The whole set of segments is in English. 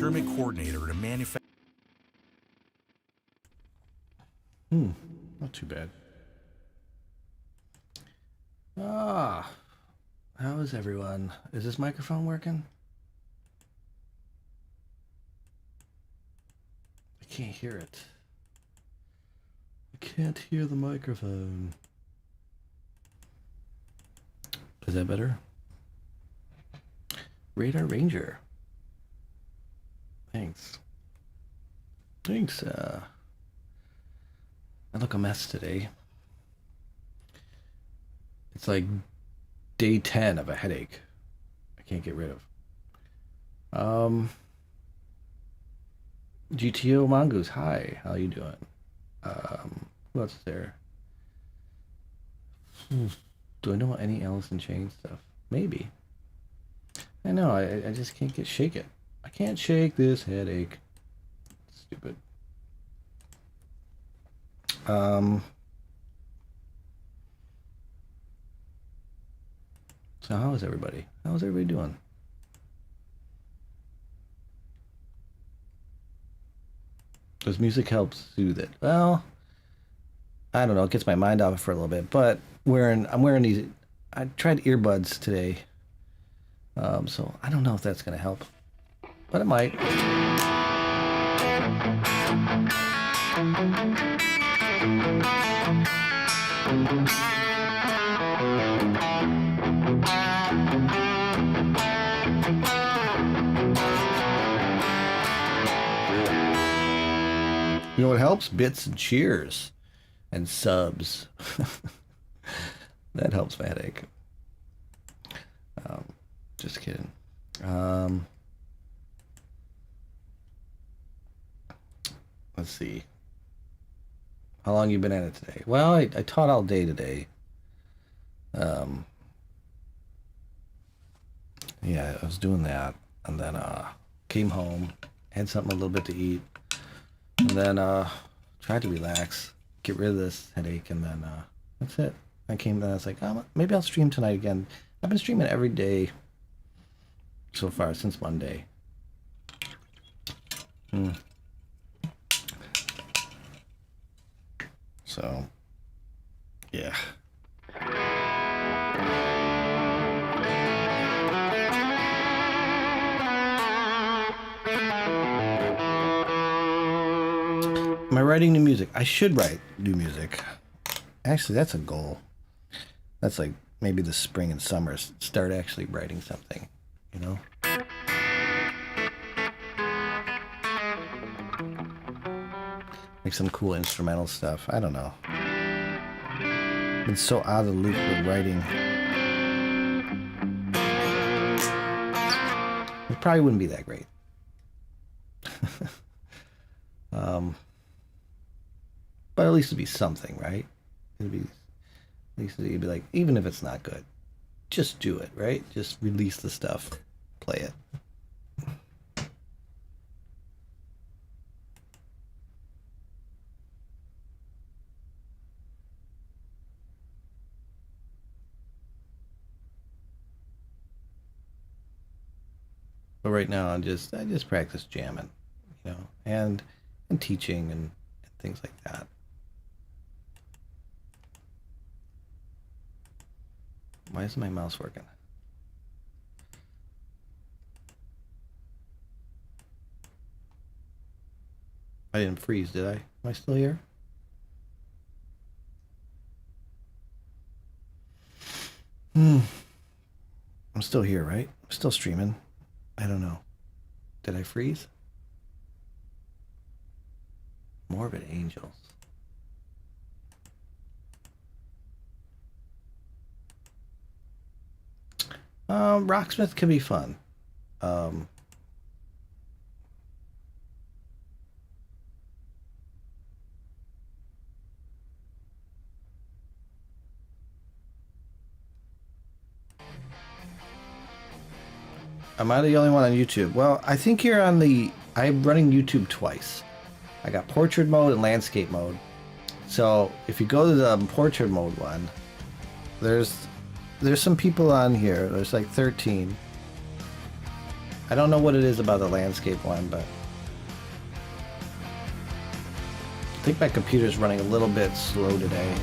procurement coordinator at a manufacturer. Not too bad. Ah, how is everyone? Is this microphone working? I can't hear it. I can't hear the microphone. Is that better? Radar Ranger. Thanks. Thanks. I look a mess today. It's like day 10 of a headache I can't get rid of. GTO Mongoose, hi. How you doing? Who else is there? Do I know any Alice in Chains stuff? Maybe. I know, I just can't shake it. I can't shake this headache. Stupid. So how is everybody? How's everybody doing? Does music help soothe it? Well, I don't know. It gets my mind off it for a little bit. But I'm wearing these. I tried earbuds today, so I don't know if that's gonna help, but it might. You know what helps? Bits and cheers and subs. That helps my headache. Just kidding. Let's see. How long you been at it today? Well, I taught all day today. Yeah, I was doing that, and then came home, had something a little bit to eat, and then tried to relax, get rid of this headache, and then that's it. I came and I was like, oh, maybe I'll stream tonight again. I've been streaming every day so far since Monday. So, yeah. Am I writing new music? I should write new music. Actually, that's a goal. That's like maybe the spring and summer, start actually writing something, you know? Like some cool instrumental stuff. I don't know. Been so out of the loop with writing. It probably wouldn't be that great. But at least it'd be something, right? At least it'd be like, even if it's not good, just do it, right? Just release the stuff, play it. But right now, I just practice jamming, you know, and teaching and things like that. Why isn't my mouse working? I didn't freeze, did I? Am I still here? I'm still here, right? I'm still streaming. I don't know. Did I freeze? Morbid Angels. Rocksmith can be fun. Am I the only one on YouTube? Well, I think you're on the... I'm running YouTube twice. I got portrait mode and landscape mode. So if you go to the portrait mode one, there's some people on here. There's like 13. I don't know what it is about the landscape one, but I think my computer's running a little bit slow today.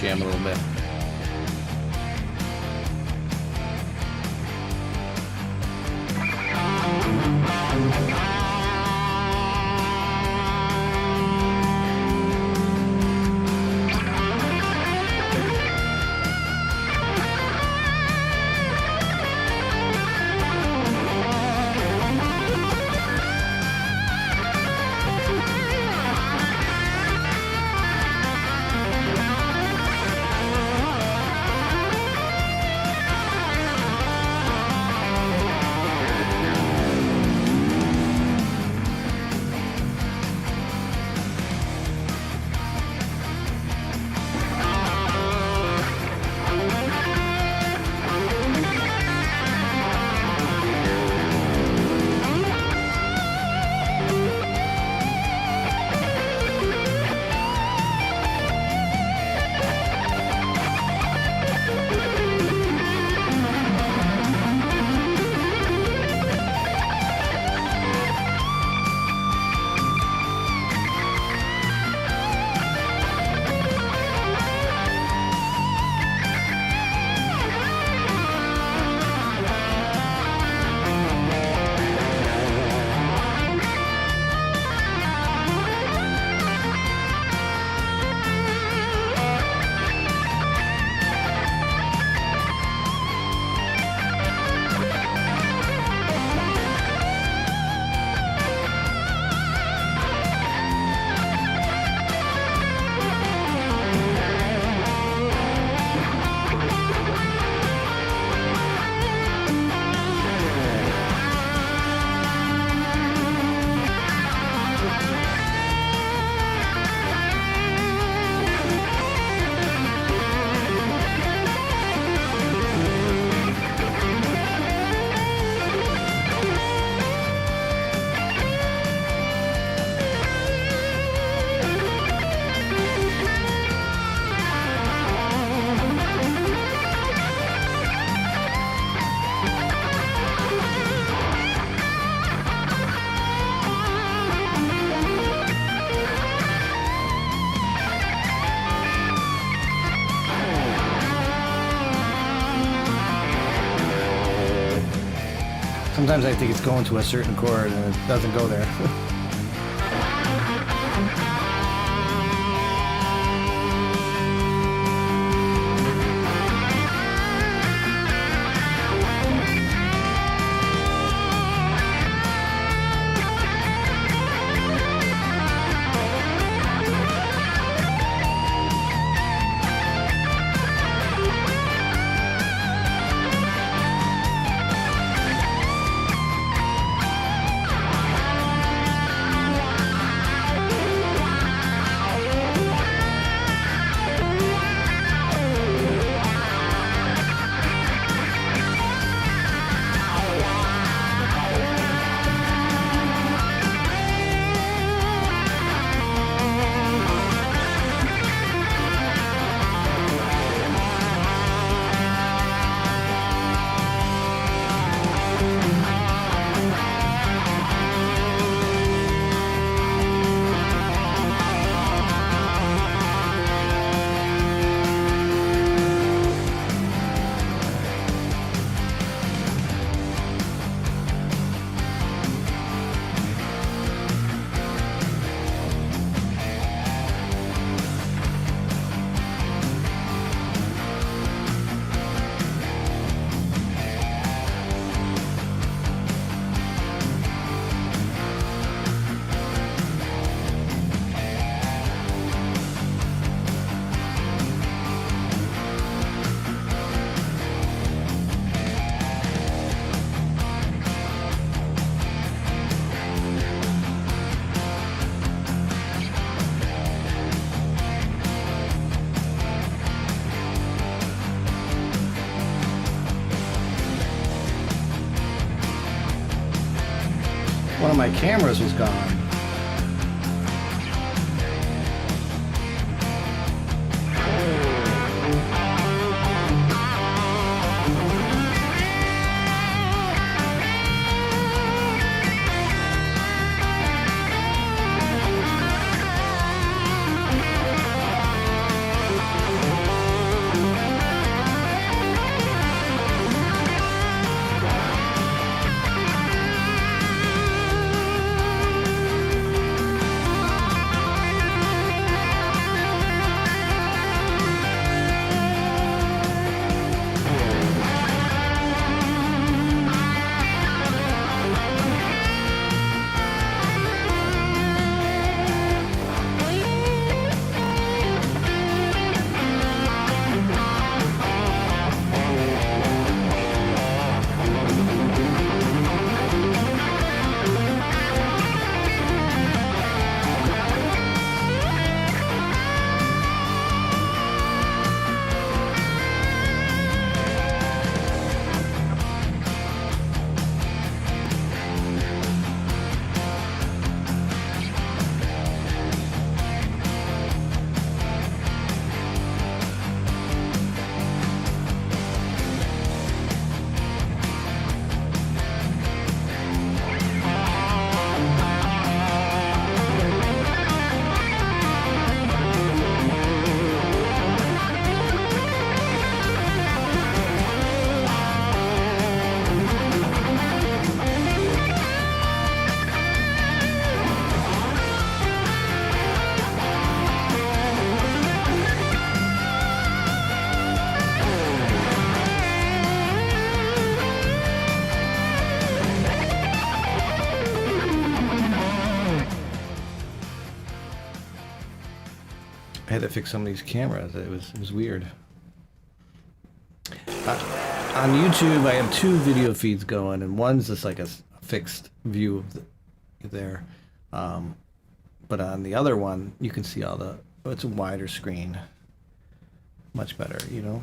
Jam a little bit. Sometimes I think it's going to a certain chord and it doesn't go there. of my cameras was gone. I had to fix some of these cameras. It was weird. On YouTube, I have 2 video feeds going, and one's just like a fixed view of there. But on the other one, you can see all the. It's a wider screen, much better, you know.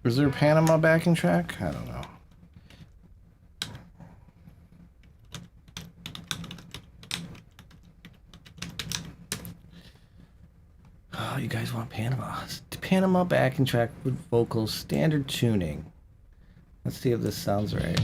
Is there a Panama backing track? I don't know. Oh, you guys want Panama? Panama backing track with vocals, standard tuning. Let's see if this sounds right.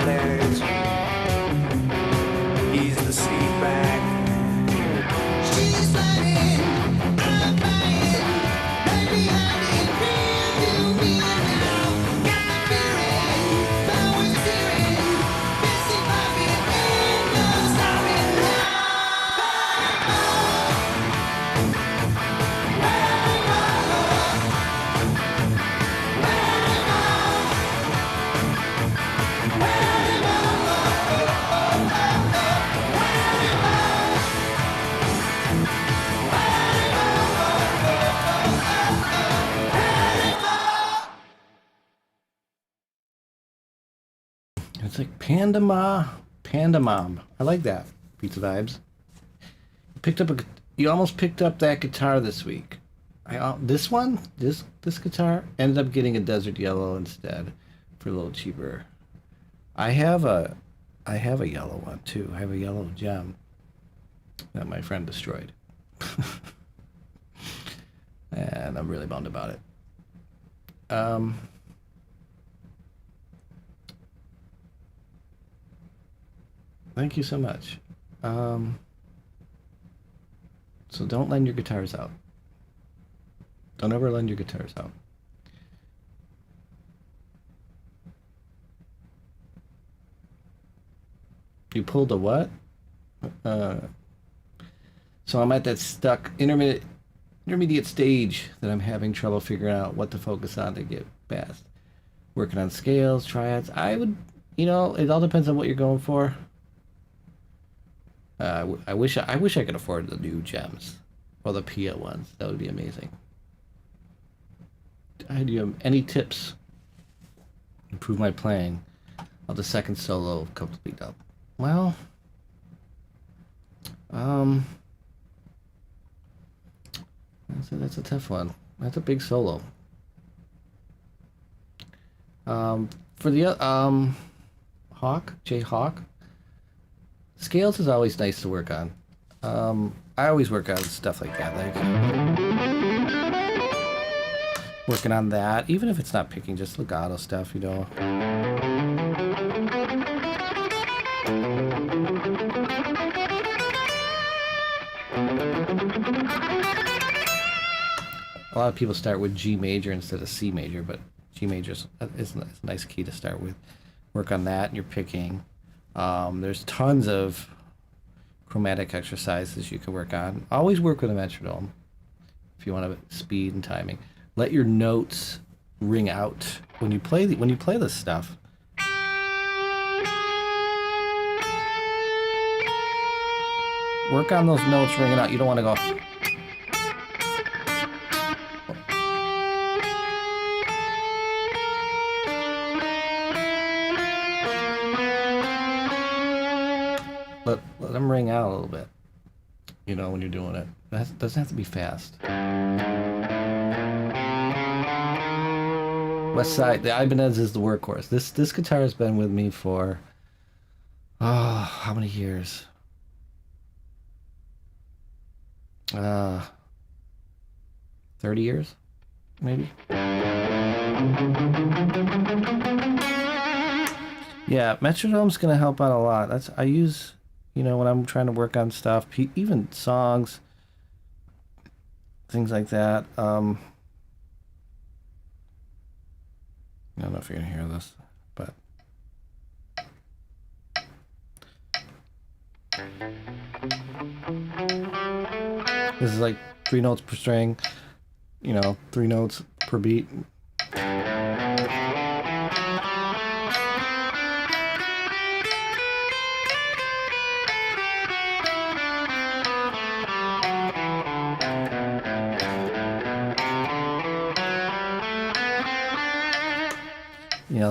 there too. He's the seat back. She's sliding, I'm buying. Right behind it, real to me now. Got the feeling, power steering. Missy Bobby, ain't no stopping now. It's like Panda Mom. I like that. Pizza vibes. You almost picked up that guitar this week. This guitar ended up getting a desert yellow instead for a little cheaper. I have a yellow one too. I have a yellow gem that my friend destroyed. And I'm really bummed about it. Thank you so much. So don't lend your guitars out. Don't ever lend your guitars out. You pulled a what? So I'm at that stuck intermediate stage that I'm having trouble figuring out what to focus on to get past. Working on scales, triads. I would, it all depends on what you're going for. I wish I could afford the new gems or the Pia ones. That would be amazing. Do you have any tips? Improve my playing of the second solo complete up. Well, that's a tough one. That's a big solo. For the Hawk. Scales is always nice to work on. I always work on stuff like that, like working on that, even if it's not picking, just legato stuff, A lot of people start with G major instead of C major, but G major is a nice key to start with. Work on that, and you're picking. There's tons of chromatic exercises you can work on. Always work with a metronome if you want to speed and timing. Let your notes ring out when you play this stuff. Work on those notes ringing out. You don't want to go. Let them ring out a little bit, when you're doing it. That doesn't have to be fast. West Side, the Ibanez is the workhorse. This guitar has been with me for, how many years? 30 years, maybe? Yeah, metronome's gonna help out a lot. I use, when I'm trying to work on stuff, even songs, things like that. I don't know if you're gonna hear this, but this is like 3 notes per string, 3 notes per beat.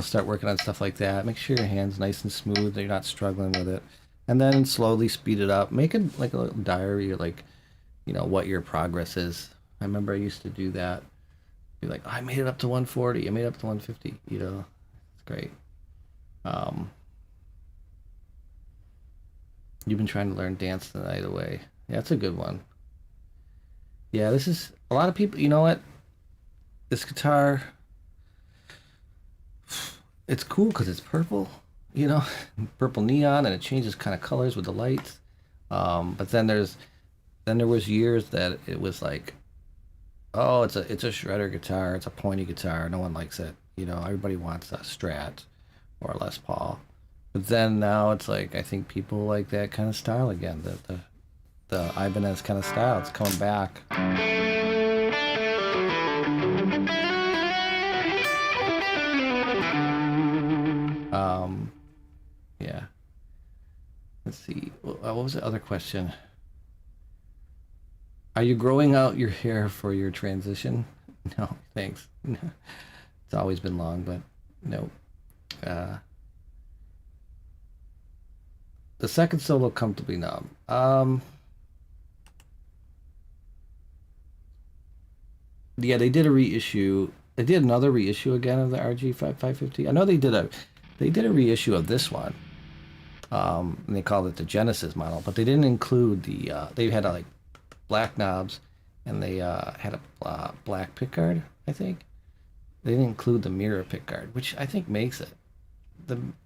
Start working on stuff like that. Make sure your hand's nice and smooth, that you're not struggling with it. And then slowly speed it up. Make it like a little diary, like, what your progress is. I remember I used to do that. Be like, I made it up to 140. I made it up to 150. It's great. You've been trying to learn Dance the Night Away. Yeah, that's a good one. Yeah, this is a lot of people. You know what? This guitar, it's cool because it's purple, you know, purple neon, and it changes kind of colors with the lights. But then there was years that it was like, oh, it's a shredder guitar, it's a pointy guitar, no one likes it. You know, everybody wants a Strat or a Les Paul. But then now it's like I think people like that kind of style again. The Ibanez kind of style. It's coming back. Um, yeah. Let's see. What was the other question? Are you growing out your hair for your transition? No, thanks. It's always been long, but no. Uh, the second solo, Comfortably Numb. Yeah, they did a reissue. They did another reissue again of the RG 550. I know they did a reissue of this one. And they called it the Genesis model, but they didn't include the. They had like black knobs, and they had a black pickguard. I think they didn't include the mirror pickguard, which I think makes it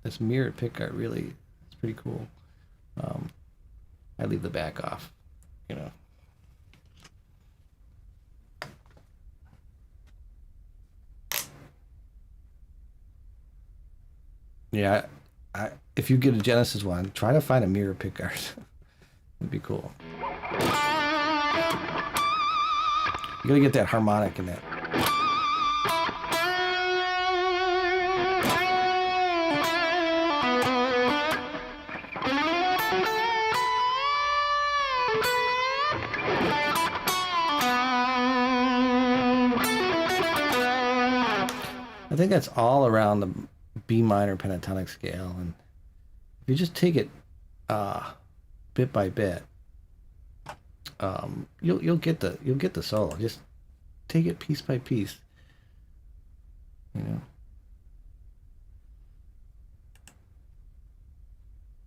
this mirror pickguard really it's pretty cool. Um, I leave the back off, you know. Yeah, if you get a Genesis one, try to find a mirror pickguard. It'd be cool. You gotta get that harmonic in that. I think that's all around the B minor pentatonic scale, and if you just take it uh, bit by bit, you'll get the solo. Just take it piece by piece, you know.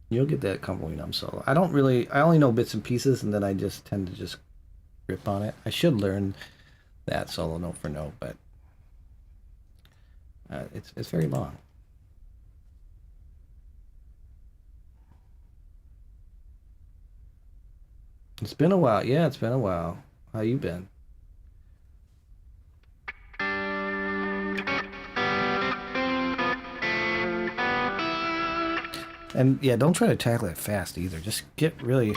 You'll get that Comfortably Numb solo. I only know bits and pieces, and then I just tend to just grip on it. I should learn that solo note for note, but it's very long. It's been a while. Yeah, it's been a while. How you been? And yeah, don't try to tackle it fast either. Just get really.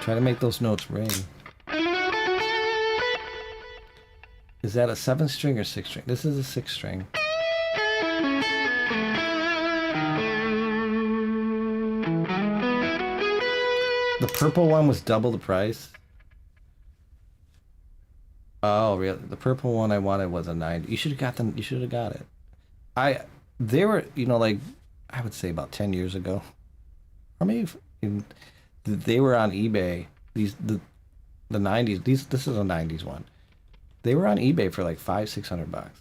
Try to make those notes ring. Is that a 7 string or 6 string? This is a 6 string. The purple one was double the price. Oh, really? The purple one I wanted was a 90. You should have got them. You should have got it. I they were, like I would say about 10 years ago, or maybe they were on eBay. The 90s. This is a 90s one. They were on eBay for like 500-600 bucks.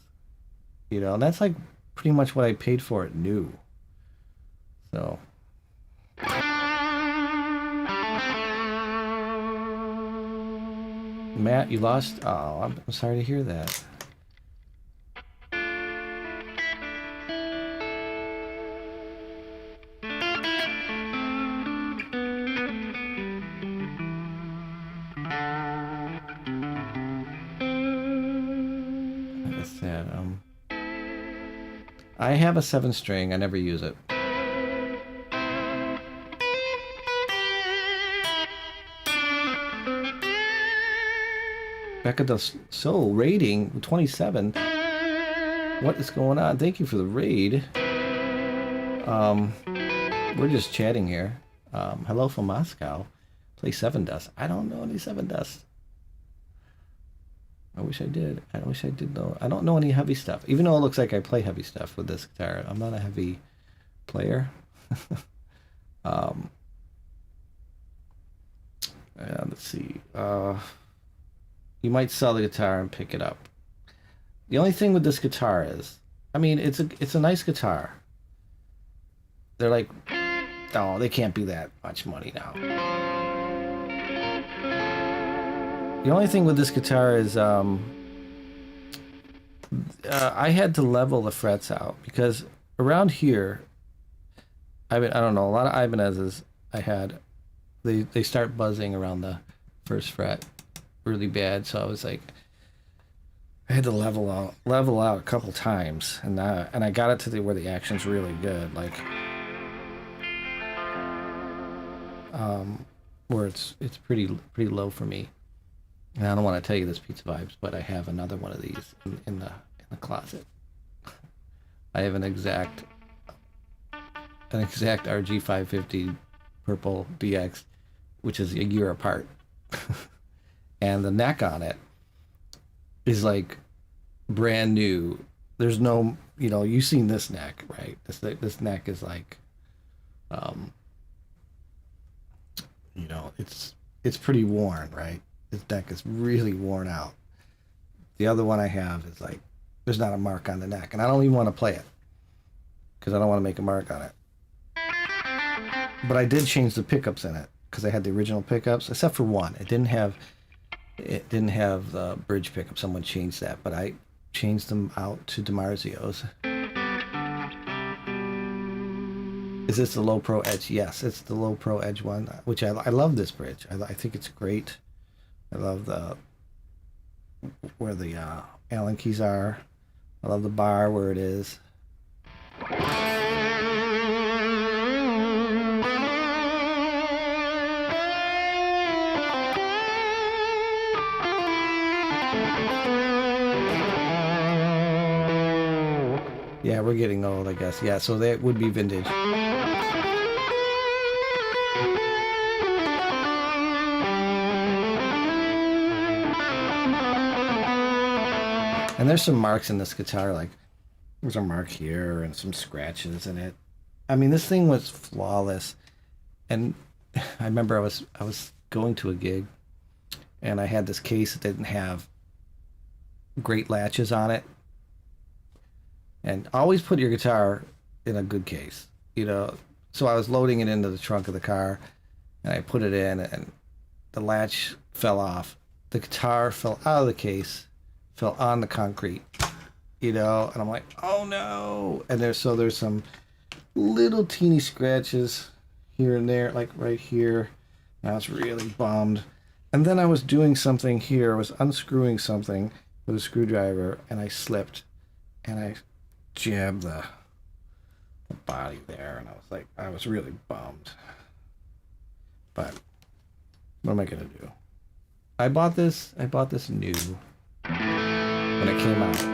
And that's like pretty much what I paid for it new. So. Matt, you lost. Oh, I'm sorry to hear that. That's sad. I have a 7 string. I never use it. Becca does so rating 27. What is going on? Thank you for the raid. We're just chatting here. Hello from Moscow. Play Seven Dust. I don't know any Seven Dust. I wish I did. I wish I did know. I don't know any heavy stuff. Even though it looks like I play heavy stuff with this guitar, I'm not a heavy player. um, let's see. You might sell the guitar and pick it up. The only thing with this guitar is, I mean, it's a nice guitar. They're like, oh, they can't be that much money now. The only thing with this guitar is I had to level the frets out because around here, I don't know, a lot of Ibanez's I had, they start buzzing around the first fret really bad. So I was like, I had to level out a couple times, and I got it to where the action's really good, like where it's pretty low for me. And I don't want to tell you this Pizza Vibes, but I have another one of these in the closet. I have an exact RG550 purple DX, which is a year apart, and the neck on it is like brand new. There's no, you've seen this neck, right? This neck is like, it's pretty worn, right? This neck is really worn out. The other one I have is like, there's not a mark on the neck, and I don't even want to play it because I don't want to make a mark on it. But I did change the pickups in it because I had the original pickups, except for one. It didn't have the bridge pickup. Someone changed that, but I changed them out to DiMarzio's. Is this the Low Pro Edge? Yes, it's the Low Pro Edge one, which I love this bridge. I think it's great. I love where the Allen keys are. I love the bar where it is. Yeah, we're getting old, I guess. Yeah, so that would be vintage. And there's some marks in this guitar, like there's a mark here and some scratches in it. I mean, this thing was flawless. And I remember I was going to a gig and I had this case that didn't have great latches on it. And always put your guitar in a good case, So I was loading it into the trunk of the car and I put it in and the latch fell off. The guitar fell out of the case, fell on the concrete, and I'm like, oh no. And there's some little teeny scratches here and there, like right here. And I was really bummed. And then I was doing something here. I was unscrewing something with a screwdriver and I slipped and I jammed the body there, and I was really bummed. But what am I gonna do? I bought this new when it came out.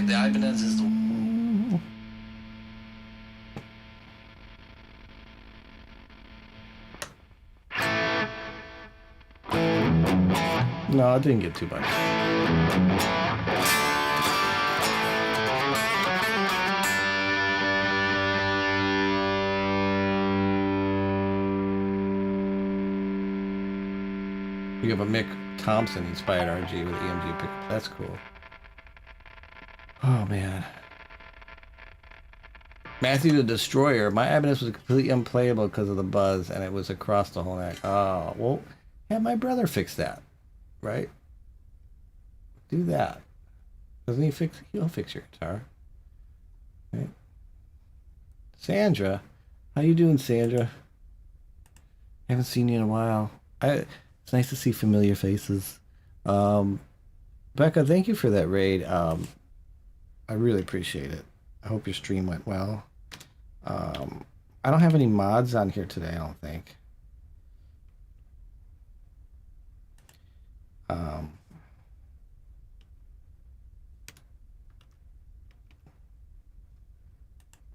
The Ibanez is the... No, I didn't get too much. You have a Mick Thompson inspired RG with EMG pickup. That's cool. Oh man. Matthew the Destroyer. My Ibanez was completely unplayable because of the buzz and it was across the whole neck. Oh, well, have my brother fix that. Right? Do that. Doesn't he fix? He'll fix your guitar. Right? Sandra. How you doing, Sandra? Haven't seen you in a while. It's nice to see familiar faces. Becca, thank you for that raid. I really appreciate it. I hope your stream went well. I don't have any mods on here today, I don't think.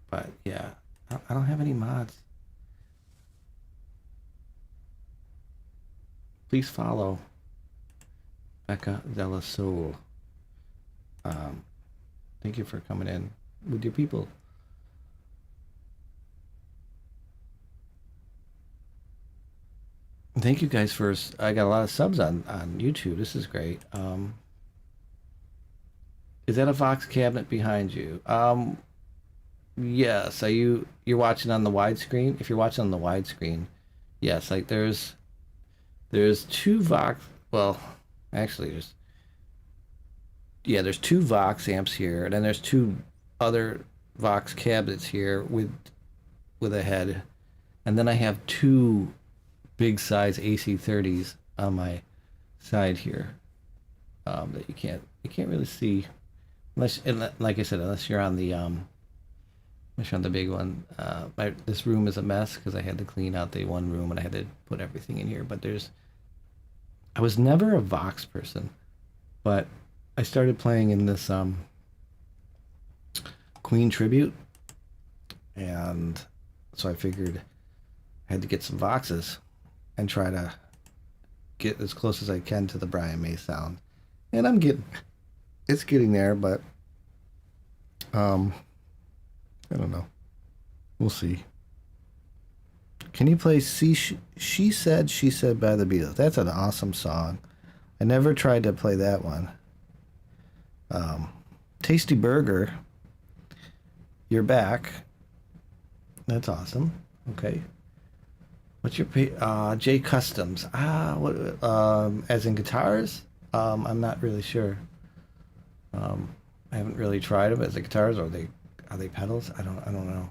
But yeah, I don't have any mods. Please follow Becca Della Soul. Thank you for coming in with your people. Thank you guys for. I got a lot of subs on YouTube. This is great. Is that a Vox cabinet behind you? Yes. Are you're watching on the widescreen? If you're watching on the widescreen, yes. Like there's two Vox. Well, actually, there's two Vox amps here, and then there's two other Vox cabinets here with a head, and then I have two big size AC30s on my side here that you can't really see unless, like I said, unless you're on the big one. This room is a mess because I had to clean out the one room and I had to put everything in here. But I was never a Vox person, but I started playing in this Queen tribute, and so I figured I had to get some Voxes and try to get as close as I can to the Brian May sound. And it's getting there, but I don't know. We'll see. Can you play She Said by the Beatles? That's an awesome song. I never tried to play that one. Tasty Burger, you're back. That's awesome. Okay. What's your J Customs? What as in guitars? I'm not really sure. I haven't really tried them as the guitars, or are they pedals? I don't know.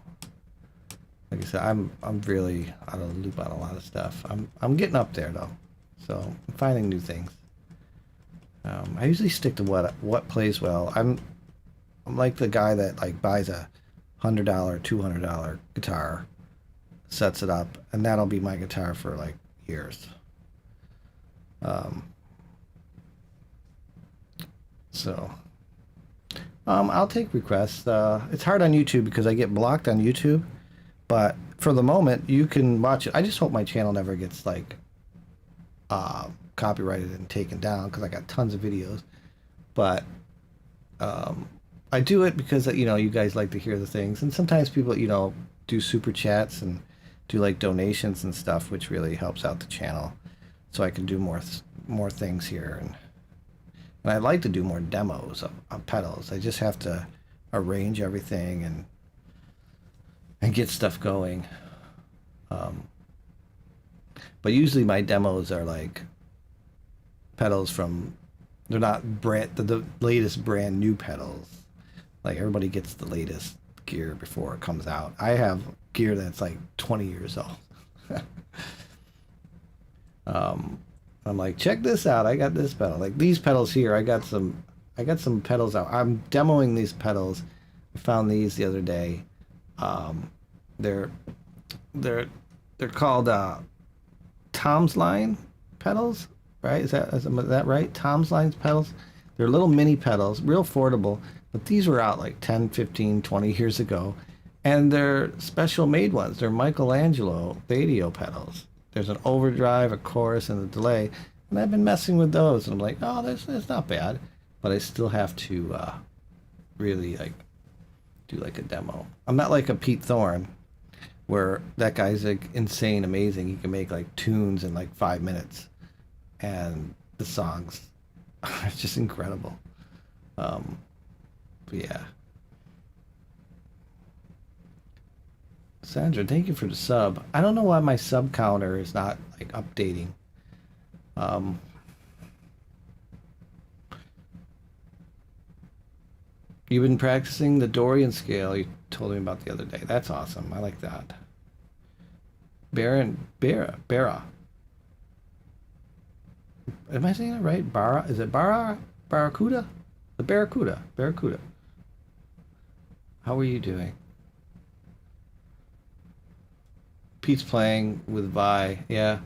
Like I said, I'm really out of the loop on a lot of stuff. I'm getting up there though, so I'm finding new things. I usually stick to what plays well. I'm like the guy that like buys a $100, $200 guitar, sets it up, and that'll be my guitar for like years. So I'll take requests. It's hard on YouTube because I get blocked on YouTube, but for the moment you can watch it. I just hope my channel never gets like copyrighted and taken down because I got tons of videos. But I do it because you guys like to hear the things, and sometimes people do super chats and do like donations and stuff, which really helps out the channel, so I can do more things here. And I'd like to do more demos of pedals. I just have to arrange everything and get stuff going. But usually my demos are like pedals they're not the latest brand new pedals. Like everybody gets the latest gear before it comes out. I have gear that's like 20 years old. I'm like, check this out. I got this pedal. Like these pedals here, I got some pedals out. I'm demoing these pedals. I found these the other day. They're called Tom's Line pedals, right? Is that right? Tom's Line pedals. They're little mini pedals, real affordable, but these were out like 10, 15, 20 years ago, and they're special made ones. They're Michelangelo Badio pedals. There's an overdrive, a chorus, and a delay, and I've been messing with those, and I'm like, oh, that's not bad, but I still have to really like do like a demo. I'm not like a Pete Thorne, where that guy's like insane, amazing. He can make like tunes in like 5 minutes, and the songs are just incredible. But yeah. Sandra, thank you for the sub. I don't know why my sub counter is not like updating. You've been practicing the Dorian scale you told me about the other day. That's awesome. I like that. Barra. Am I saying it right? Barra? Is it Barra? Barracuda? The Barracuda. Barracuda. How are you doing? Pete's playing with Vi. Yeah.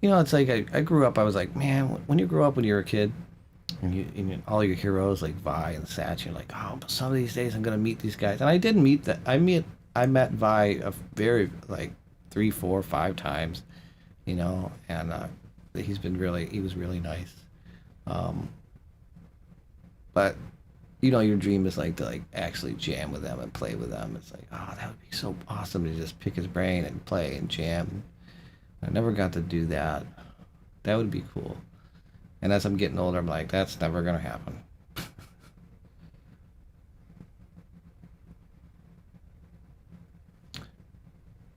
It's like I grew up, I was like, man, when you grow up when you're a kid, and all your heroes like Vi and Satch, you're like, oh, but some of these days I'm gonna meet these guys. And I did meet that. I met Vi a very like 3, 4, 5 times, and he was really nice. But your dream is like to like actually jam with them and play with them. It's like, oh, that would be so awesome to just pick his brain and play and jam. I never got to do that. That would be cool. And as I'm getting older, I'm like, that's never gonna happen.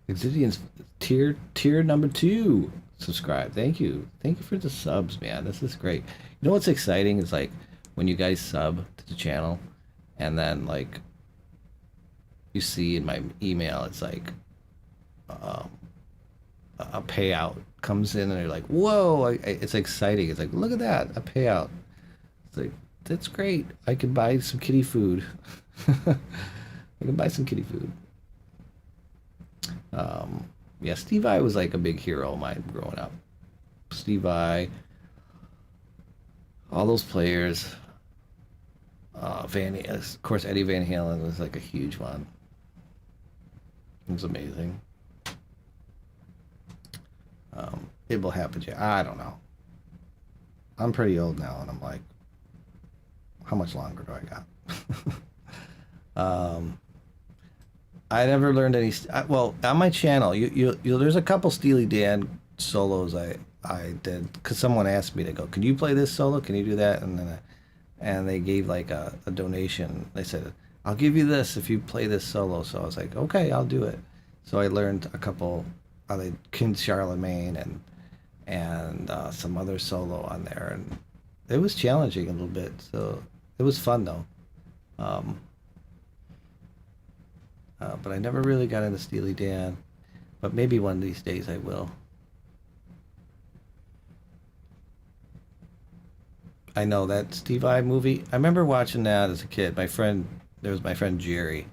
Exidian's tier number 2. Subscribe. Thank you. Thank you for the subs, man. This is great. You know what's exciting is like when you guys sub to the channel and then like you see in my email it's like um, a payout comes in and you're like, whoa, it's exciting. It's like, look at that, a payout. It's like, that's great. I can buy some kitty food. I can buy some kitty food. Yeah, Steve I was like a big hero of mine growing up. Steve I, all those players. Of course, Eddie Van Halen was like a huge one. It was amazing. It will happen. I don't know. I'm pretty old now, and I'm like, how much longer do I got? I never learned any. Well, on my channel, there's a couple Steely Dan solos I did because someone asked me to go. Can you play this solo? Can you do that? And then and they gave like a donation. They said, I'll give you this if you play this solo. So I was like, okay, I'll do it. So I learned a couple. I did King Charlemagne and some other solo on there, and it was challenging a little bit. So it was fun though. But I never really got into Steely Dan. But maybe one of these days I will. I know that Steve I movie. I remember watching that as a kid. There was my friend Jerry,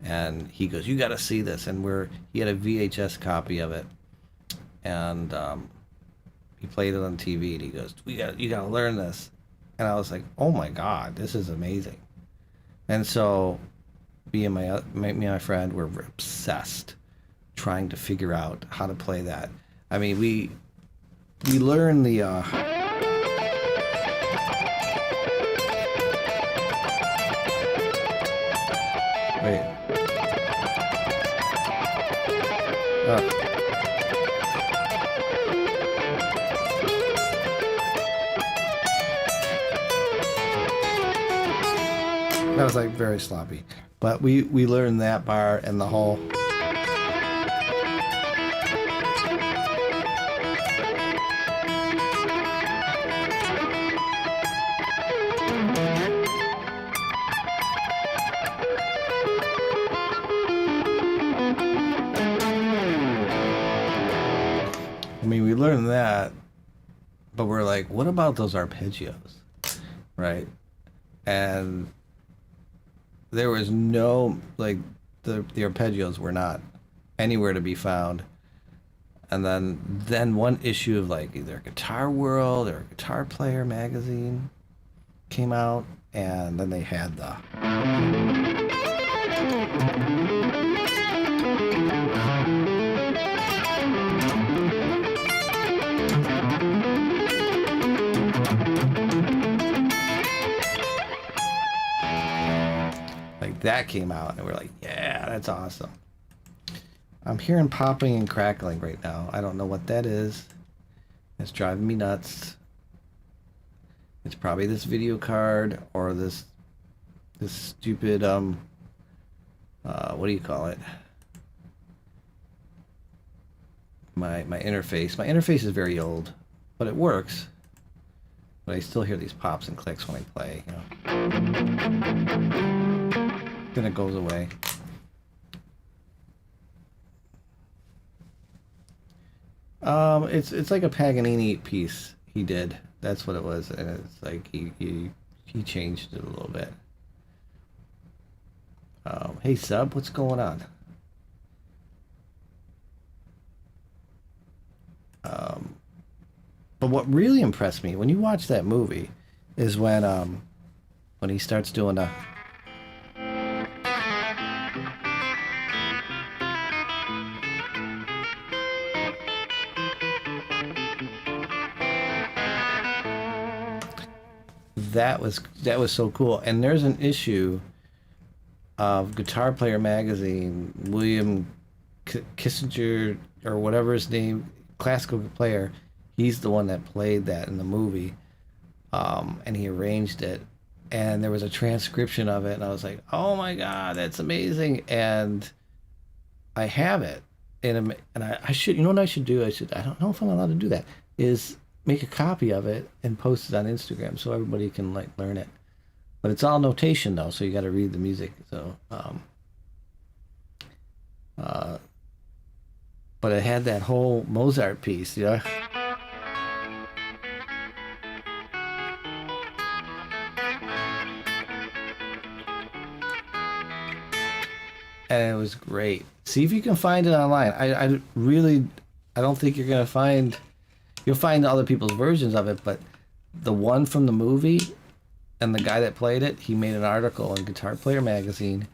and he goes, "You got to see this." And he had a VHS copy of it, and he played it on TV. And he goes, you got to learn this." And I was like, "Oh my God, this is amazing!" And so me and my friend were obsessed trying to figure out how to play that. I mean, we learned the wait. That was like very sloppy. But we learned that bar and the whole. I mean, we learned that, but we're like, what about those arpeggios, right? And there was no, like, the arpeggios were not anywhere to be found. And then one issue of like either Guitar World or Guitar Player magazine came out, and then they had the that came out, and we're like, yeah, that's awesome. I'm hearing popping and crackling right now. I don't know what that is. It's driving me nuts. It's probably this video card or this stupid what do you call it? My interface. My interface is very old, but it works. But I still hear these pops and clicks when I play, you know. Then it goes away. It's like a Paganini piece he did. That's what it was, and it's like he changed it a little bit. Hey sub, what's going on? But what really impressed me when you watch that movie is when he starts doing a that was so cool. And there's an issue of Guitar Player magazine, William Kissinger or whatever his name, classical player. He's the one that played that in the movie, and he arranged it. And there was a transcription of it, and I was like, "Oh my god, that's amazing!" And I have it, and I should, you know what I should do? I don't know if I'm allowed to do that. Is make a copy of it and post it on Instagram so everybody can like learn it. But it's all notation though, so you got to read the music. So, uh, but it had that whole Mozart piece, yeah. And it was great. See if you can find it online. I really, I don't think you're gonna find. You'll find other people's versions of it, but the one from the movie and the guy that played it, he made an article in Guitar Player magazine,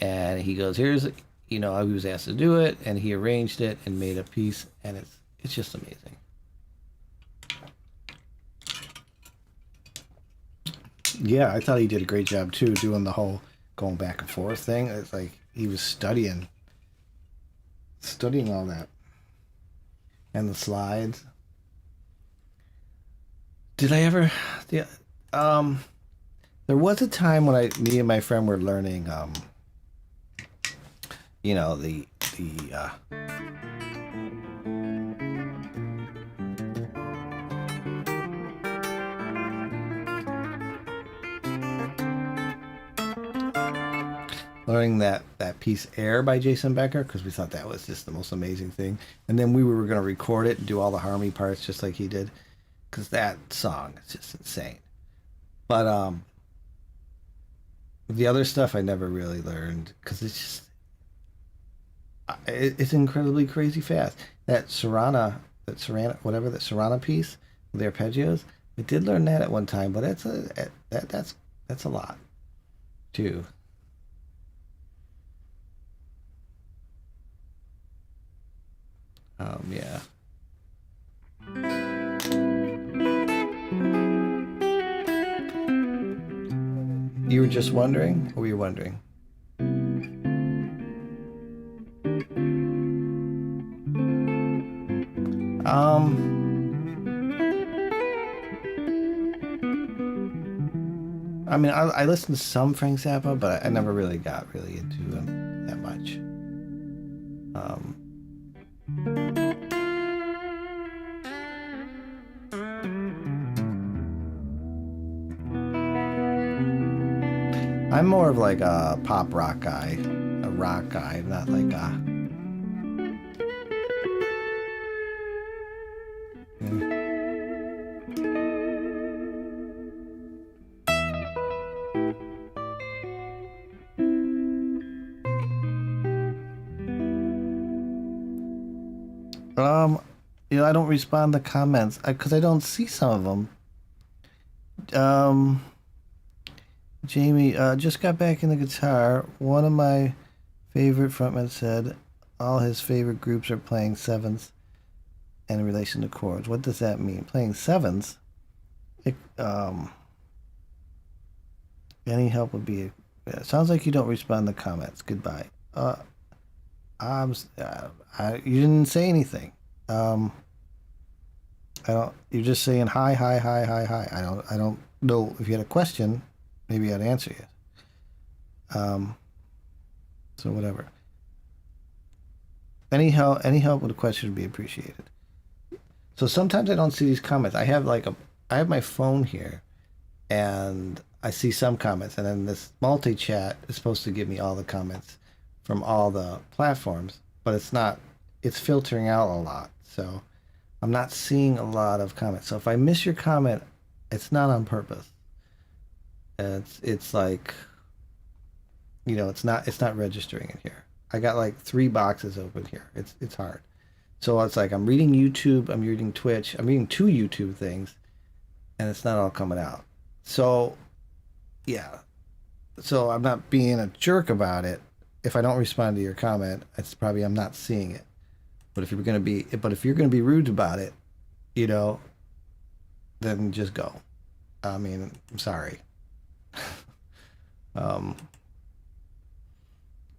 and he goes, "Here's, you know, he was asked to do it, and he arranged it and made a piece, and it's just amazing." Yeah, I thought he did a great job too, doing the whole going back and forth thing. It's like he was studying all that, and the slides. Did I ever? Yeah. There was a time when me and my friend were learning, you know, the learning that piece "Air" by Jason Becker because we thought that was just the most amazing thing. And then we were going to record it and do all the harmony parts just like he did because that song is just insane. But the other stuff I never really learned because it's just it's incredibly crazy fast. That Serrana, whatever that Serrana piece, the arpeggios. I did learn that at one time, but that's a lot too. Yeah. You were just wondering, or were you wondering? I mean, I listened to some Frank Zappa, but I never really got really into him that much. Um, I'm more of like a pop rock guy, not like a. Mm. You know, I don't respond to comments because I don't see some of them. Um, Jamie, just got back in the guitar. One of my favorite frontmen said all his favorite groups are playing sevens and in relation to chords. What does that mean? Playing sevens? It, any help would be. Yeah, sounds like you don't respond to comments. Goodbye. I'm. You didn't say anything. Um, I don't. You're just saying hi, hi, hi, hi, hi. I don't know if you had a question. Maybe I'd answer you. So whatever. Any help with a question would be appreciated. So sometimes I don't see these comments. I have my phone here, and I see some comments, and then this multi chat is supposed to give me all the comments from all the platforms, but it's not. It's filtering out a lot, so I'm not seeing a lot of comments. So if I miss your comment, it's not on purpose. It's like, you know, it's not registering in here. I got like 3 boxes open here. It's hard. So it's like I'm reading YouTube, I'm reading Twitch, I'm reading 2 YouTube things, and it's not all coming out. So yeah. So I'm not being a jerk about it. If I don't respond to your comment, it's probably I'm not seeing it. But if you're gonna be rude about it, you know, then just go. I mean, I'm sorry. um,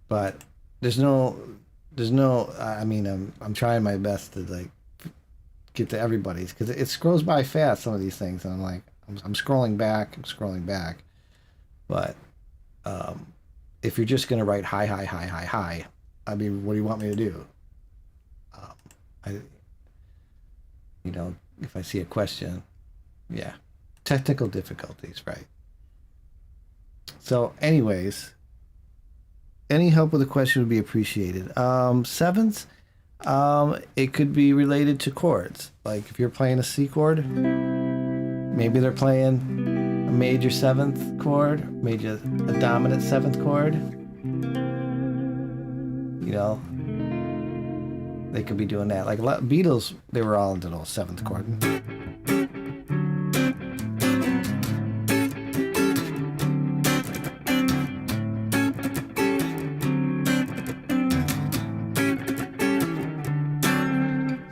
but there's no. I mean, I'm trying my best to like get to everybody's because it scrolls by fast. Some of these things, and I'm like, I'm scrolling back. I'm scrolling back. But if you're just gonna write hi, hi, hi, hi, hi, I mean, what do you want me to do? I, if I see a question, yeah, technical difficulties, right? So, anyways, any help with a question would be appreciated. Sevenths, it could be related to chords. Like if you're playing a C chord, maybe they're playing a major seventh chord, a dominant seventh chord. They could be doing that. Like Beatles, they were all into those seventh chord.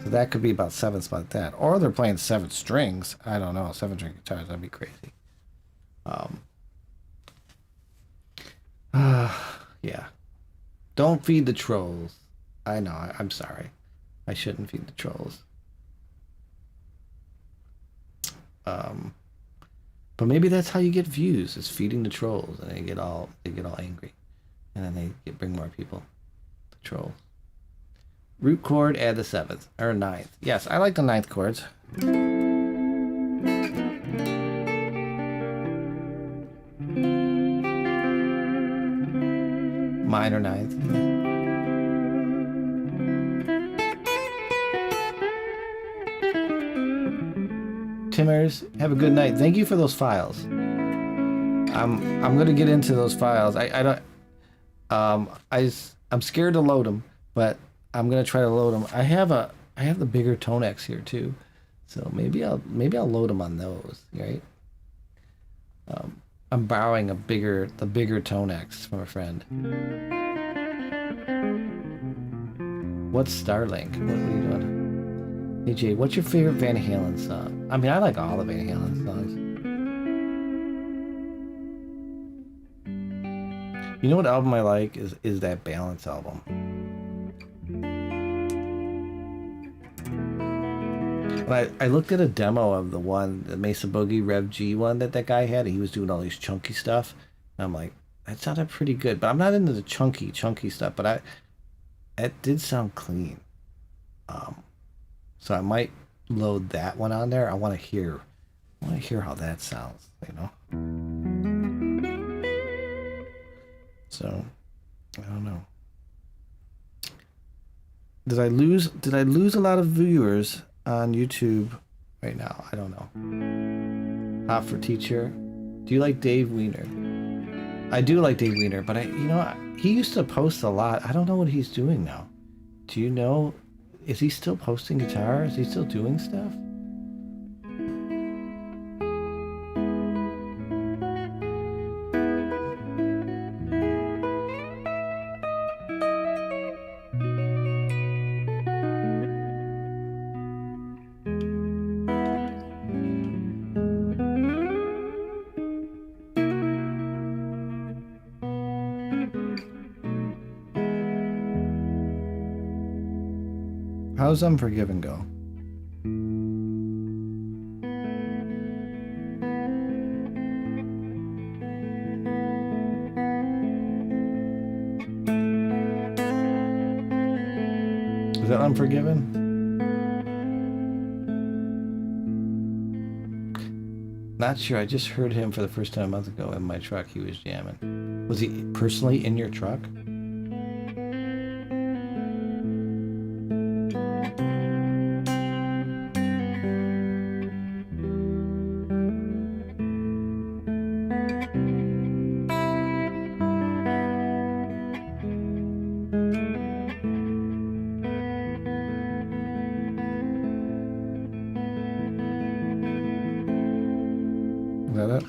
So that could be about sevenths like that. Or they're playing seven strings. I don't know. 7-string guitars, that'd be crazy. Yeah. Don't feed the trolls. I know. I'm sorry. I shouldn't feed the trolls. But maybe that's how you get views, is feeding the trolls, and they get all angry, and then they bring more people. The trolls. Root chord, add the seventh or ninth. Yes, I like the ninth chords. Minor ninth. Timmers, have a good night. Thank you for those files. I'm gonna get into those files. I don't. I'm scared to load them, but I'm gonna try to load them. I have the bigger Tonex here too, so maybe I'll load them on those. Right. I'm borrowing the bigger Tonex from a friend. What's Starlink? What are you doing? Hey Jay, what's your favorite Van Halen song? I mean, I like all the Van Halen songs. You know what album I like is that Balance album. But I looked at a demo of the Mesa Boogie Rev G one that guy had, and he was doing all these chunky stuff. And I'm like, that sounded pretty good, but I'm not into the chunky stuff. But it did sound clean. So I might load that one on there. I want to hear how that sounds, So I don't know. Did I lose a lot of viewers on YouTube right now? I don't know. Hot for Teacher. Do you like Dave Weiner? I do like Dave Weiner, but he used to post a lot. I don't know what he's doing now. Do you know? Is he still posting guitar? Is he still doing stuff? How's Unforgiven go? Is that Unforgiven? Not sure. I just heard him for the first time a month ago in my truck. He was jamming. Was he personally in your truck? Is that it?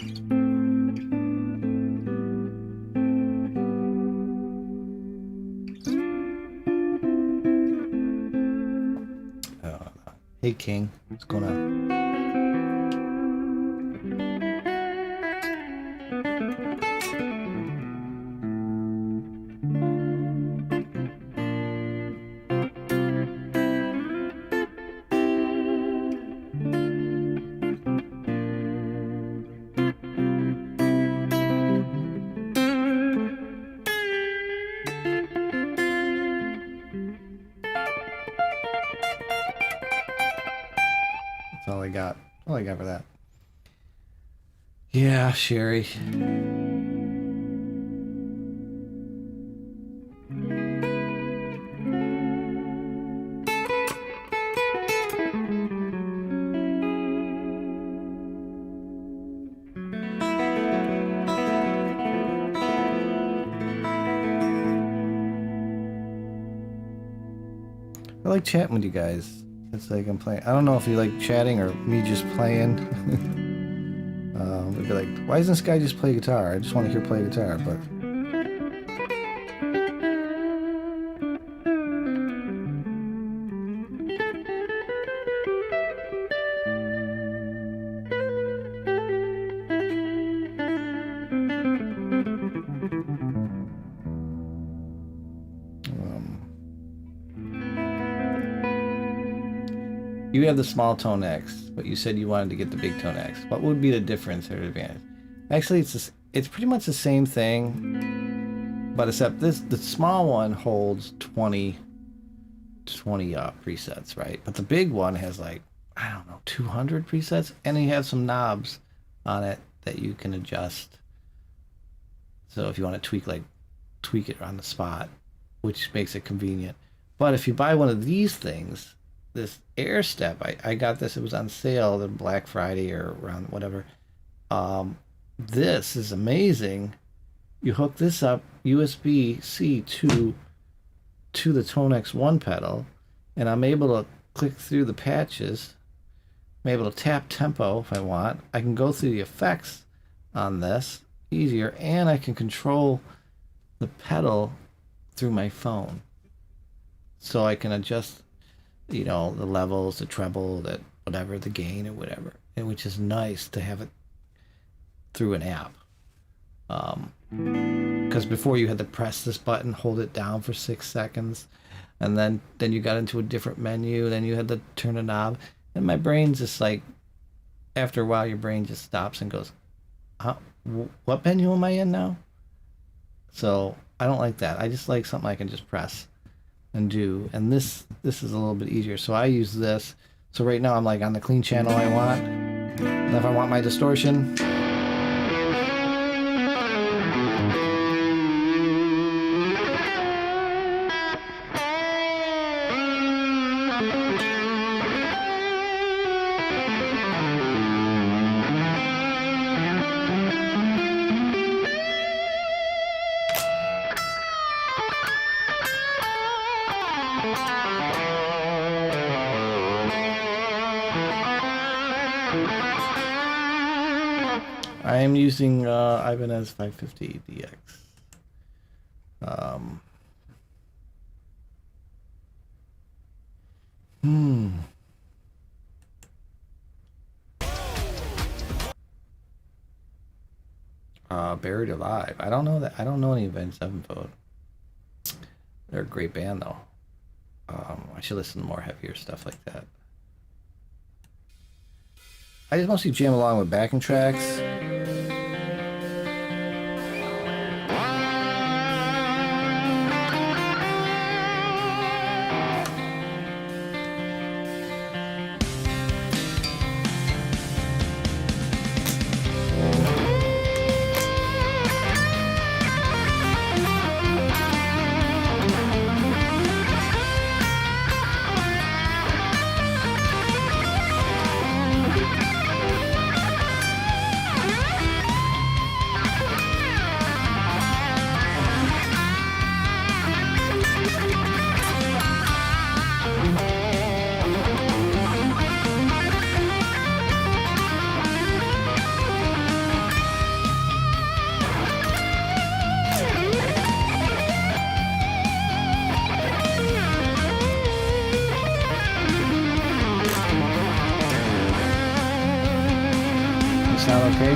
Hey King, what's going on? all I got for that. Yeah, Sherry. I like chatting with you guys. It's like I'm playing. I don't know if you like chatting or me just playing. We'd be like, why doesn't this guy just play guitar? I just want to hear play guitar, but. You have the small tone X, but you said you wanted to get the big tone X. What would be the difference or advantage? Actually, it's pretty much the same thing, but except the small one holds 20 presets, right? But the big one has like, I don't know, 200 presets, and you have some knobs on it that you can adjust. So if you want to tweak it on the spot, which makes it convenient. But if you buy one of these things, this Air Step, I got this, it was on sale the Black Friday or around whatever. This is amazing. You hook this up USB-C to the Tone X1 pedal, and I'm able to click through the patches. I'm able to tap tempo if I want. I can go through the effects on this easier, and I can control the pedal through my phone. So I can adjust, you know, the levels, the treble, the whatever, the gain or whatever, and which is nice to have it through an app. Because before you had to press this button, hold it down for 6 seconds, and then you got into a different menu, then you had to turn a knob, and my brain's just like, after a while your brain just stops and goes, what menu am I in now? So I don't like that. I just like something I can just press and do, and this is a little bit easier. So I use this. So right now I'm like on the clean channel I want, and if I want my distortion, I am using Ibanez 550 DX. Buried Alive. I don't know that. I don't know any Avenged Sevenfold. They're a great band though. I should listen to more heavier stuff like that. I just mostly jam along with backing tracks. Sound okay?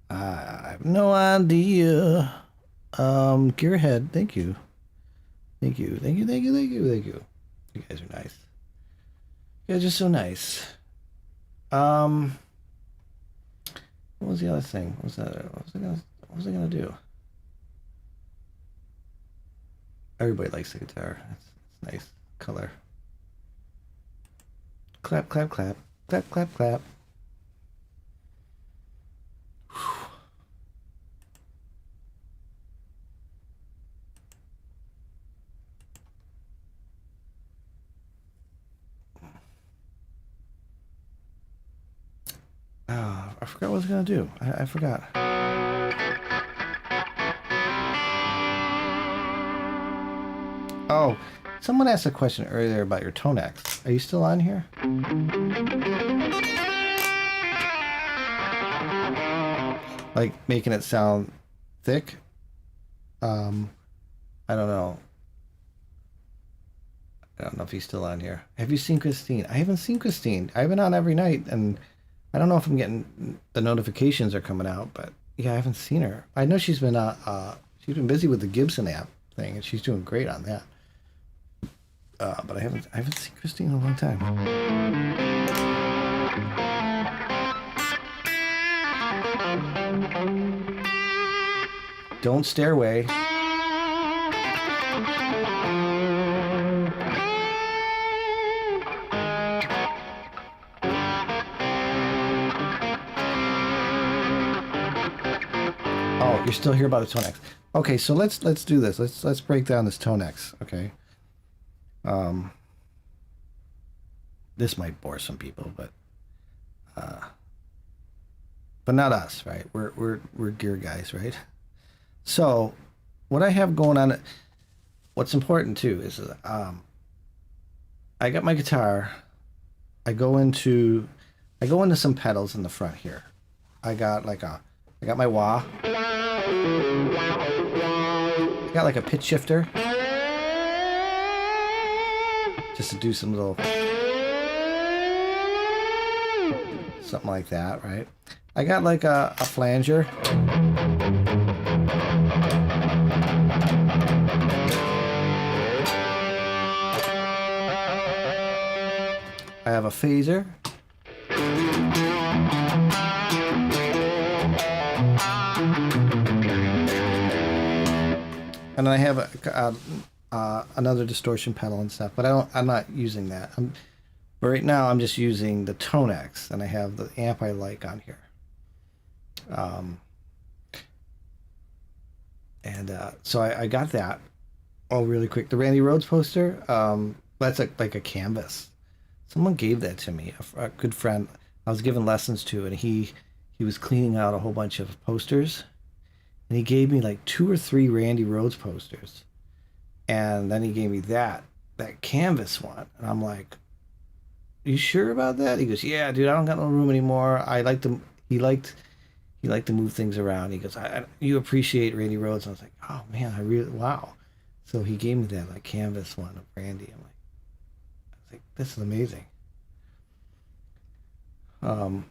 I have no idea. Gearhead, thank you. Thank you. Thank you. Thank you. Thank you. Thank you. You guys are nice. You guys are so nice. What was the other thing? What was that? What was I gonna do? Everybody likes the guitar. It's nice color. Clap, clap, clap. Clap, clap, clap. I forgot what I was gonna do. I forgot. Oh, someone asked a question earlier about your Tonex. Are you still on here? Like making it sound thick? I don't know. I don't know if he's still on here. Have you seen Christine? I haven't seen Christine. I've been on every night, and I don't know if I'm getting the notifications are coming out, but yeah, I haven't seen her. I know she's been busy with the Gibson app thing, and she's doing great on that. But I haven't seen Christine in a long time. Don't stare away. Oh, you're still here about the Tonex. Okay, so let's do this. Let's break down this Tonex, okay? This might bore some people, but not us, right? We're gear guys, right? So, what I have going on, what's important too is I got my guitar. I go into some pedals in the front here. I got my wah. I got like a pitch shifter. Just to do some little something like that, right? I got like a flanger. I have a phaser. And then I have another distortion pedal and stuff, but I'm not using that. But right now I'm just using the Tonex, and I have the amp I like on here. So I got that. Oh, really quick. The Randy Rhoads poster, that's like a canvas. Someone gave that to me, a good friend I was giving lessons to, and he was cleaning out a whole bunch of posters, and he gave me like 2 or 3 Randy Rhoads posters. And then he gave me that canvas one. And I'm like, you sure about that? He goes, yeah, dude, I don't got no room anymore. He liked to move things around. He goes, you appreciate Randy Rhoads. And I was like, oh man, wow. So he gave me that like canvas one of Randy. I was like, this is amazing. My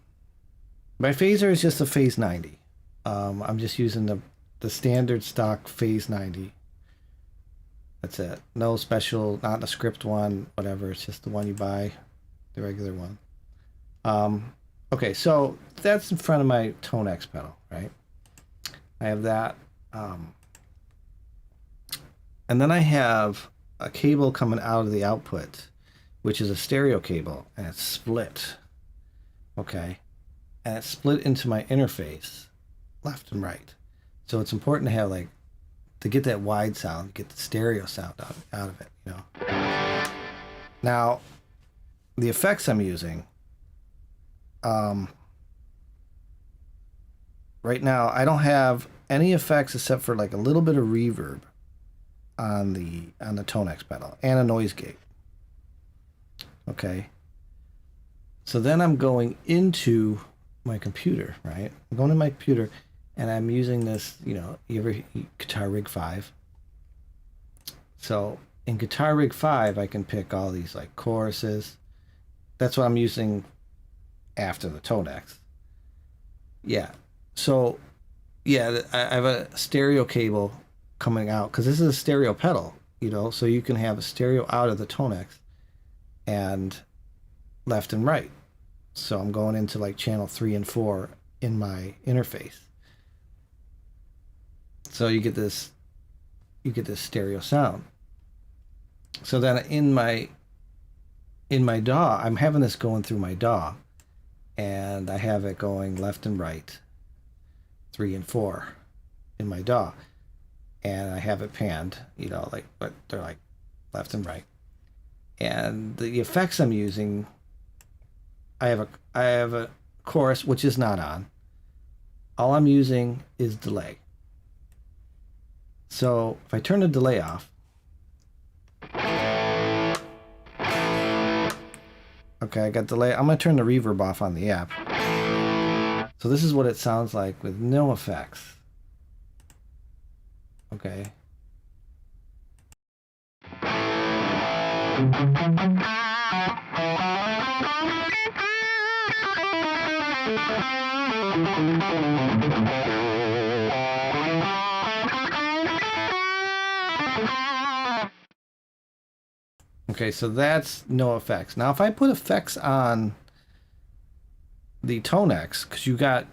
phaser is just a Phase 90. I'm just using the standard stock Phase 90. That's it. No special, not a script one, whatever. It's just the one you buy, the regular one. Okay, so that's in front of my Tonex pedal, right? I have that. And then I have a cable coming out of the output, which is a stereo cable, and it's split. Okay? And it's split into my interface, left and right. So it's important to have to get that wide sound, get the stereo sound out of it, you know. Now, the effects I'm using, right now I don't have any effects except for like a little bit of reverb on the Tonex pedal and a noise gate. Okay. So then I'm going into my computer, right? I'm going to my computer and I'm using this, you know, Guitar Rig 5. So in Guitar Rig 5, I can pick all these like choruses. That's what I'm using after the Tonex. Yeah. So, yeah, I have a stereo cable coming out because this is a stereo pedal, you know, so you can have a stereo out of the Tonex and left and right. So I'm going into like channel 3 and 4 in my interface. So you get this stereo sound. So then in my DAW, I'm having this going through my DAW, and I have it going left and right, 3 and 4 in my DAW, and I have it panned, you know, like, but they're like left and right. And the effects I'm using, I have a chorus which is not on. All I'm using is delay. So if I turn the delay off, okay, I got delay. I'm gonna turn the reverb off on the app. So this is what it sounds like with no effects. Okay. Okay, so that's no effects. Now, if I put effects on the Tonex, because you got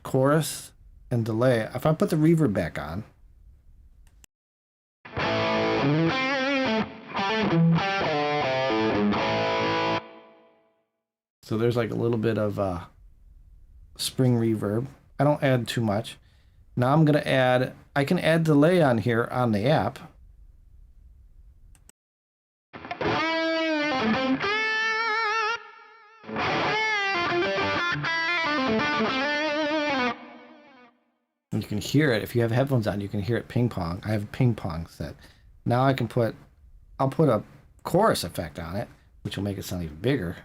chorus and delay. If I put the reverb back on, so there's like a little bit of spring reverb. I don't add too much. Now I'm gonna add. I can add delay on here on the app. You can hear it if you have headphones on. You can hear it ping pong. I have ping pong set. Now I can put. I'll put a chorus effect on it, which will make it sound even bigger.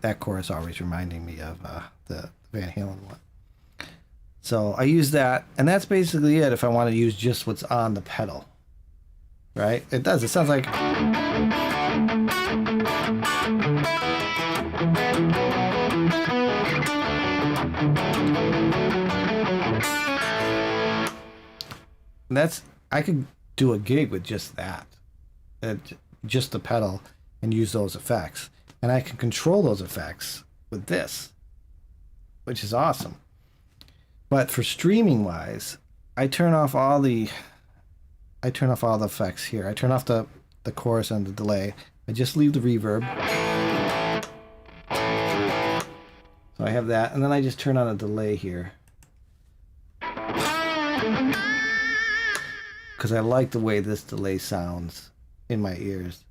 That chorus always reminding me of the Van Halen one. So I use that, and that's basically it if I want to use just what's on the pedal. Right? It does. It sounds like... I could do a gig with just that. Just the pedal, and use those effects. And I can control those effects with this, which is awesome. But for streaming wise, I turn off all the effects here. I turn off the chorus and the delay. I just leave the reverb. So I have that, and then I just turn on a delay here. Because I like the way this delay sounds in my ears.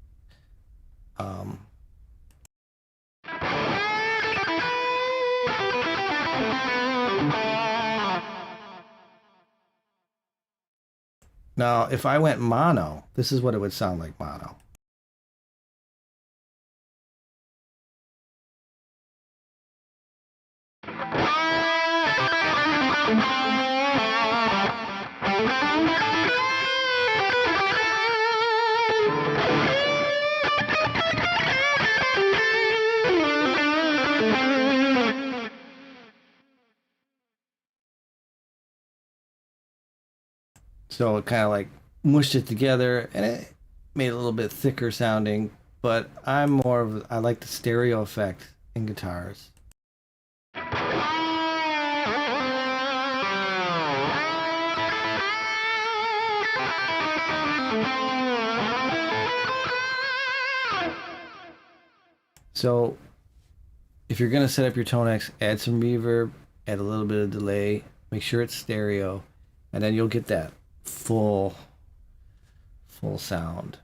Now, if I went mono, this is what it would sound like mono. So it kind of like mushed it together, and it made it a little bit thicker sounding, but I like the stereo effect in guitars. So if you're gonna set up your Tonex, add some reverb, add a little bit of delay, make sure it's stereo, and then you'll get that full sound.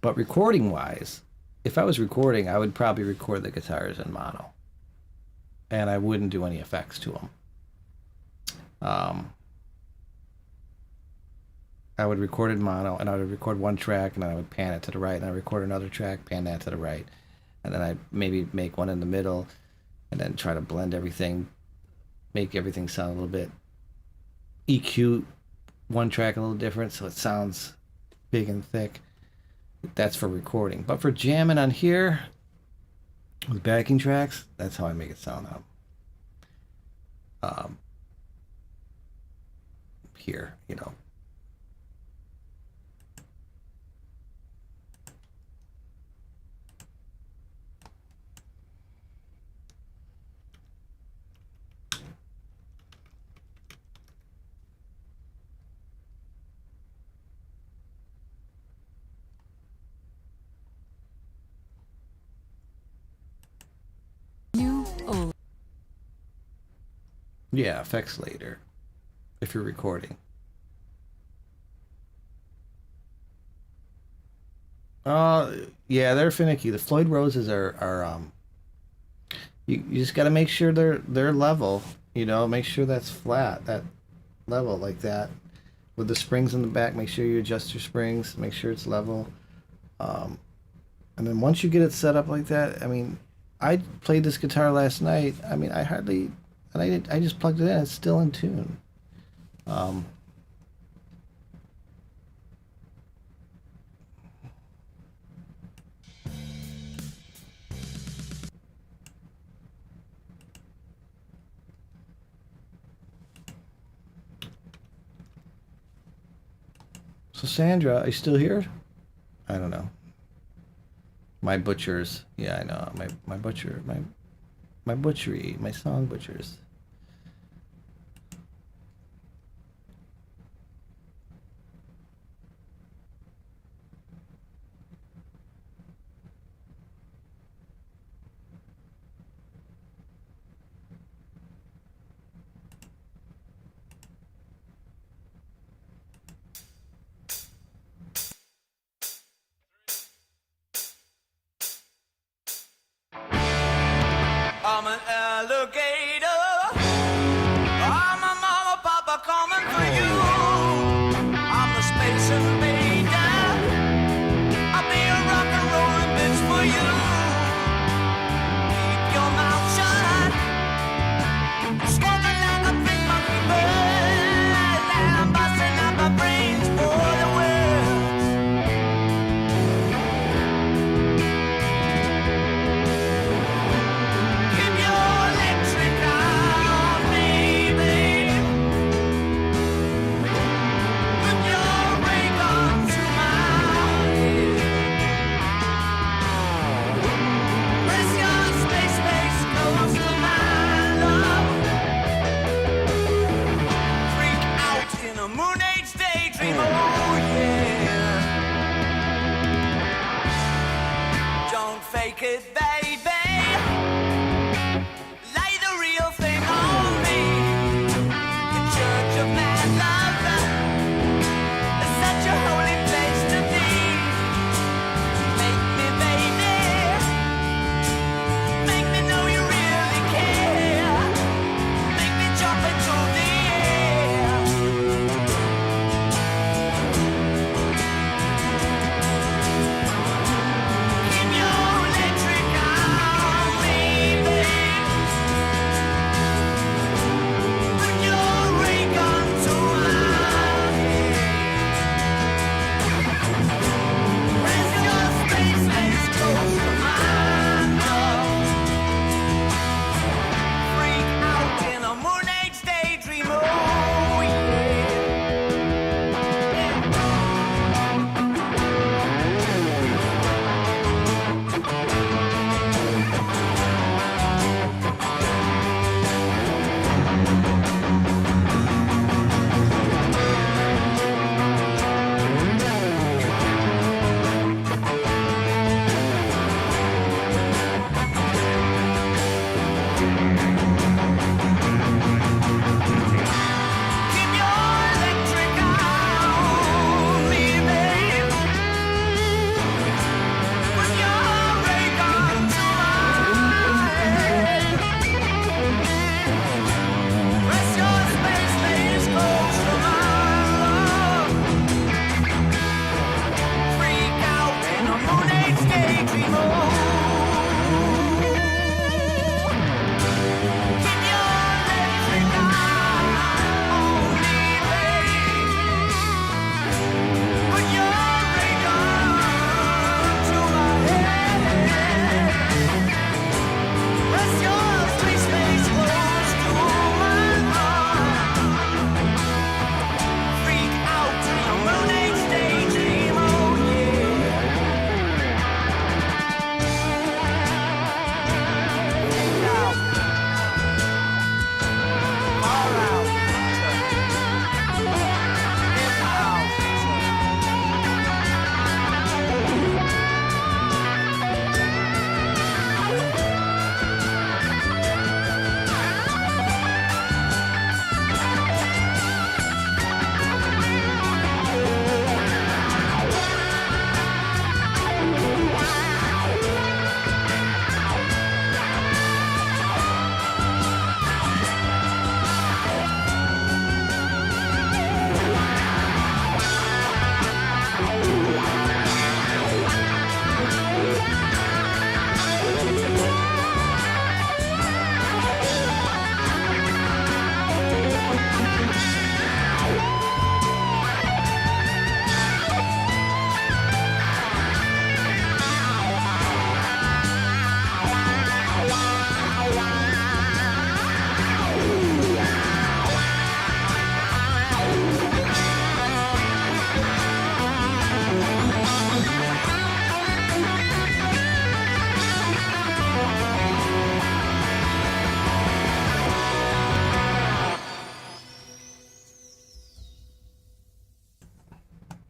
But recording wise, if I was recording, I would probably record the guitars in mono, and I wouldn't do any effects to them. I would record in mono, and I would record one track, and then I would pan it to the right, and I record another track, pan that to the right, and then I maybe make one in the middle, and then try to blend everything, make everything sound a little bit EQ one track a little different so it sounds big and thick. That's for recording. But for jamming on here with backing tracks, that's how I make it sound here, you know. Yeah, effects later if you're recording. Yeah, they're finicky. The Floyd Roses are you just got to make sure they're level, you know, make sure that's flat, that level like that. With the springs in the back, make sure you adjust your springs, make sure it's level. And then once you get it set up like that, I mean, I played this guitar last night. I mean, I just plugged it in. It's still in tune. So Sandra, are you still here? I don't know. My butchers. Yeah, I know. My butcher. My butchery. My song butchers. I'm an alligator. I'm a mama, papa coming for you. I'm a space invader. I'll be a rock and rollin' bitch for you. Keep your mouth shut. Smoking like a big monkey bird. I'm busting up my brains for the world. Keep your electric on, baby. Put your ray gun to my head. Press your space close to my love. Freak out in a moon age daydream, oh yeah. Don't fake it, baby. Lay the real thing on me. The church of mad love is such a holy place to be. Make me, baby. Make me know you really care. Make me jump into the air.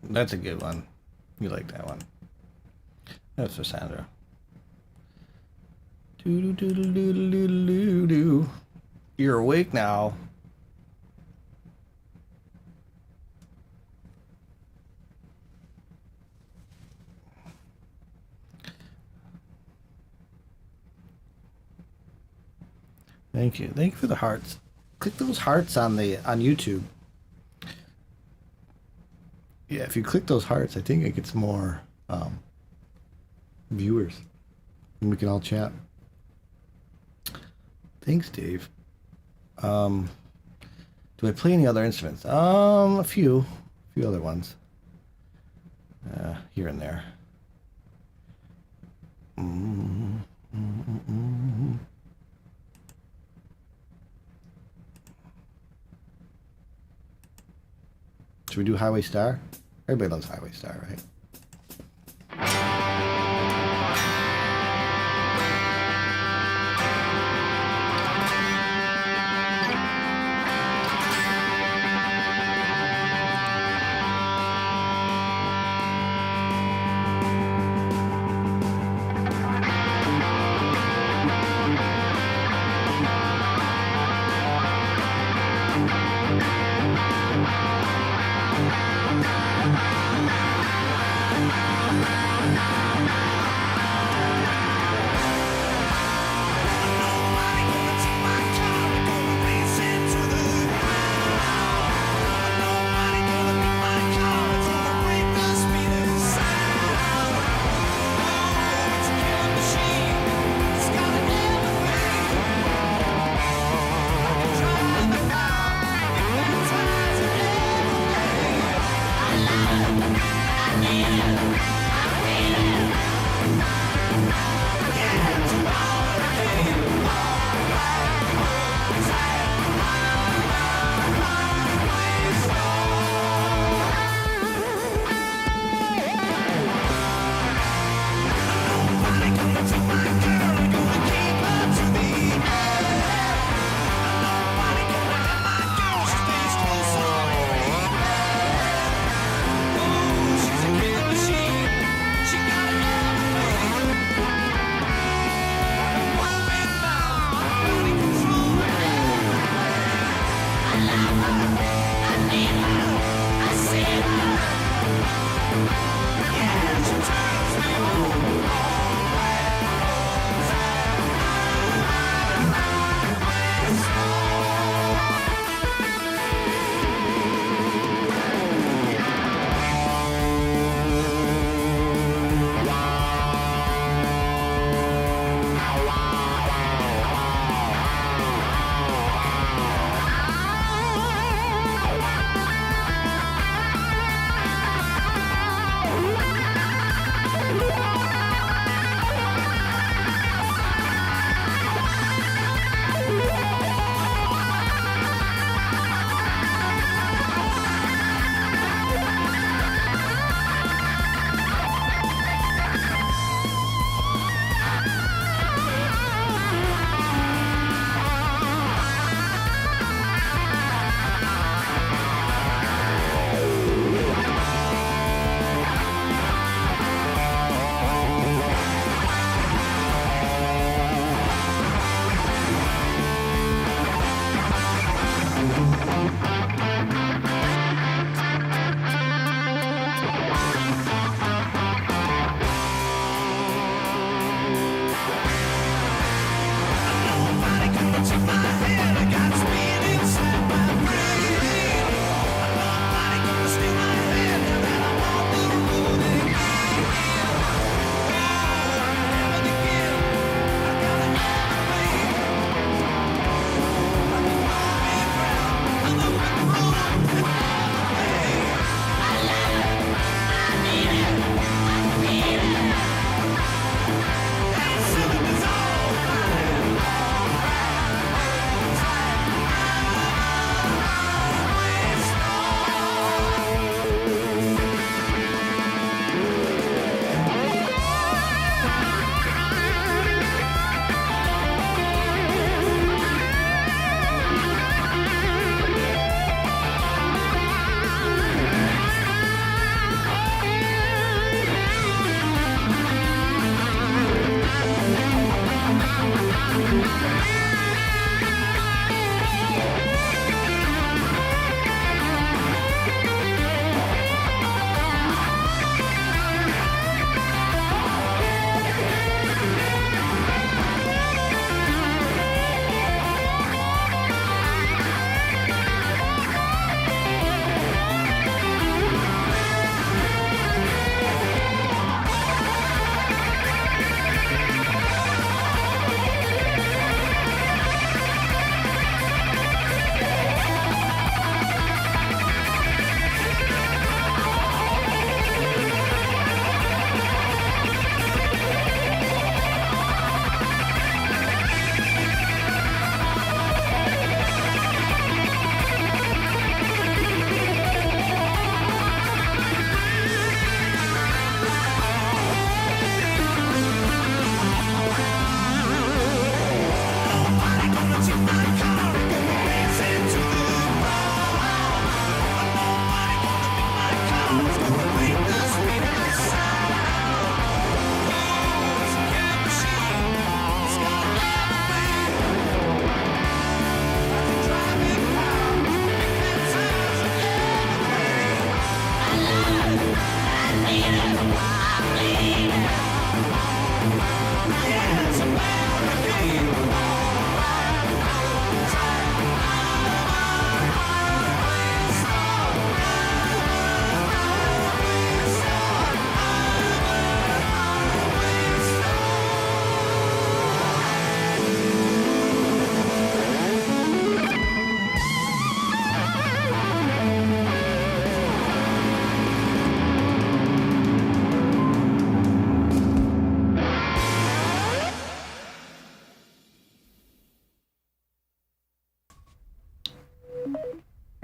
That's a good one. You like that one. That's for Sandra. Doo doo doo doo doo doo doo doo. You're awake now. Thank you. Thank you for the hearts. Click those hearts on YouTube. Yeah, if you click those hearts, I think it gets more viewers. And we can all chat. Thanks, Dave. Do I play any other instruments? A few other ones. Here and there. Should we do Highway Star? Everybody loves Highway Star, right?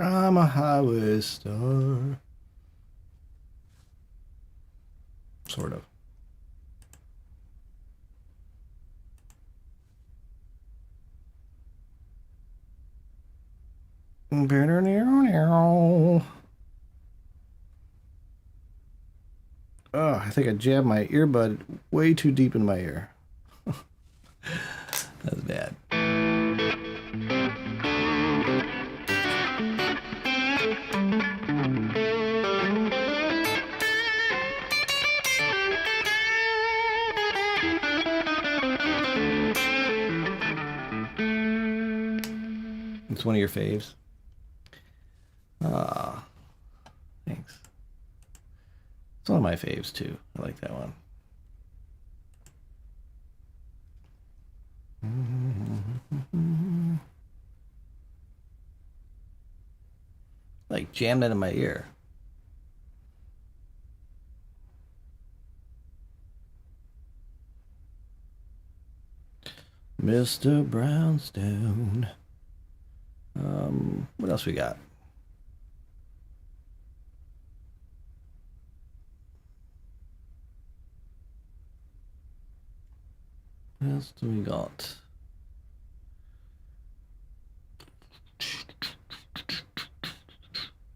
I'm a highway star. Sort of. Oh, I think I jabbed my earbud way too deep in my ear. That's bad. It's one of your faves. Ah, thanks. It's one of my faves too. I like that one. Like jammed it in my ear. Mr. Brownstone. What else we got? What else do we got?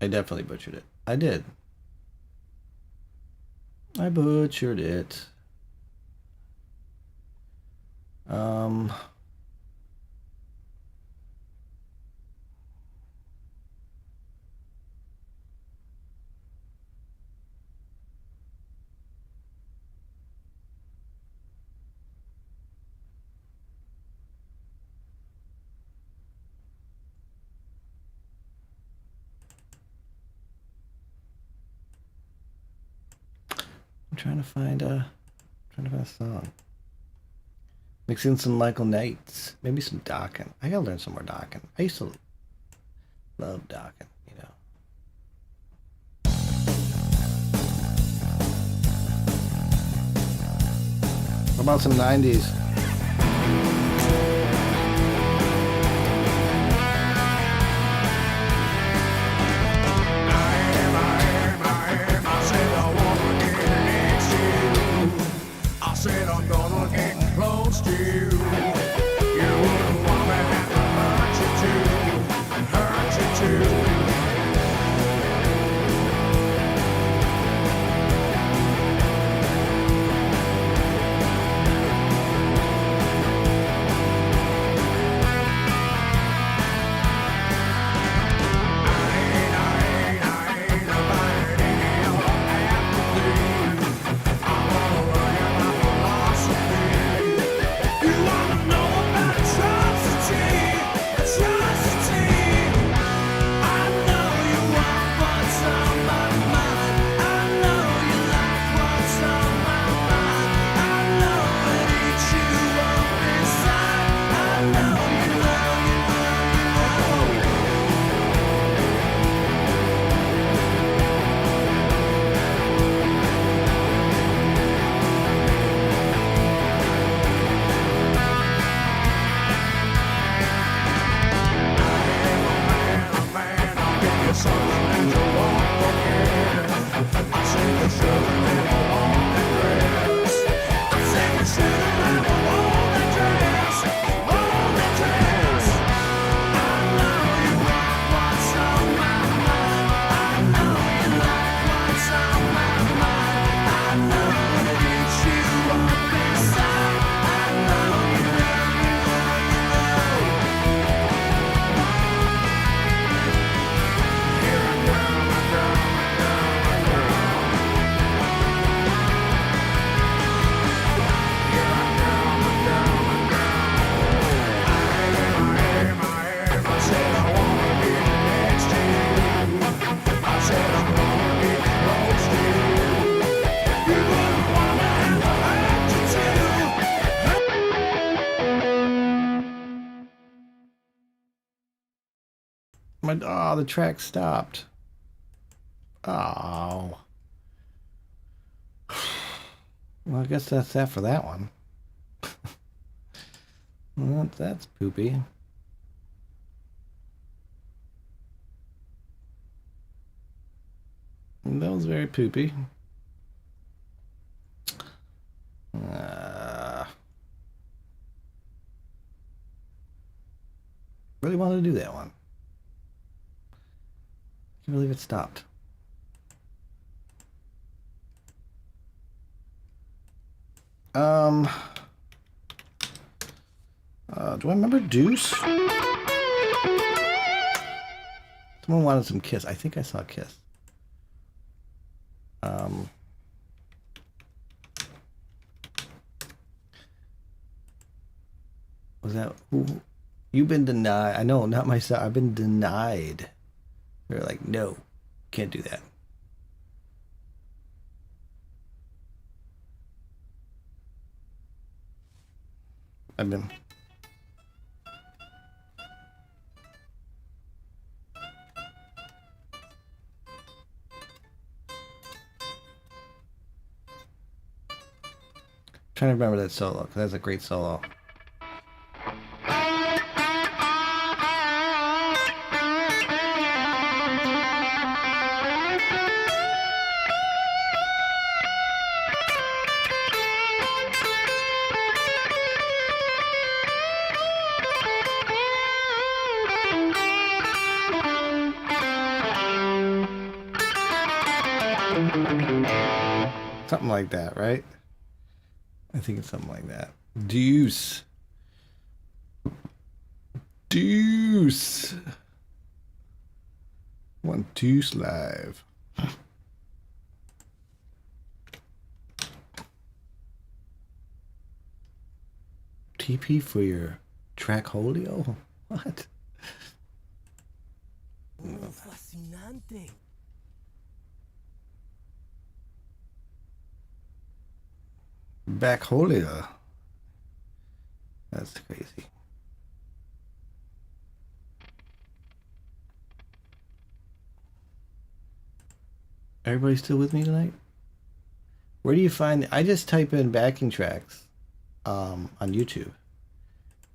I definitely butchered it. I did. I butchered it. I'm trying to find a song. Mixing some Michael Knights, maybe some Dokken. I gotta learn some more Dokken. I used to love Dokken, you know. What about some 90s? Said I'm gonna get close to you. You wouldn't want me to hurt you too, hurt you too. Here I come. it. Oh, the track stopped. Oh. Well, I guess that's that for that one. Well, that's poopy. That was very poopy. Really wanted to do that one. Can't believe it stopped. Do I remember Deuce? Someone wanted some Kiss. I think I saw Kiss. Was that who? You've been denied. I know, not myself. I've been denied. They're like, no, can't do that. I've been. Trying to remember that solo, because that's a great solo. Something like that, right? I think it's something like that. Deuce. Deuce. One Deuce live. TP for your track holio? What? Fascinante. Back holio. That's crazy. Everybody still with me tonight? Where do you find? I just type in backing tracks on YouTube,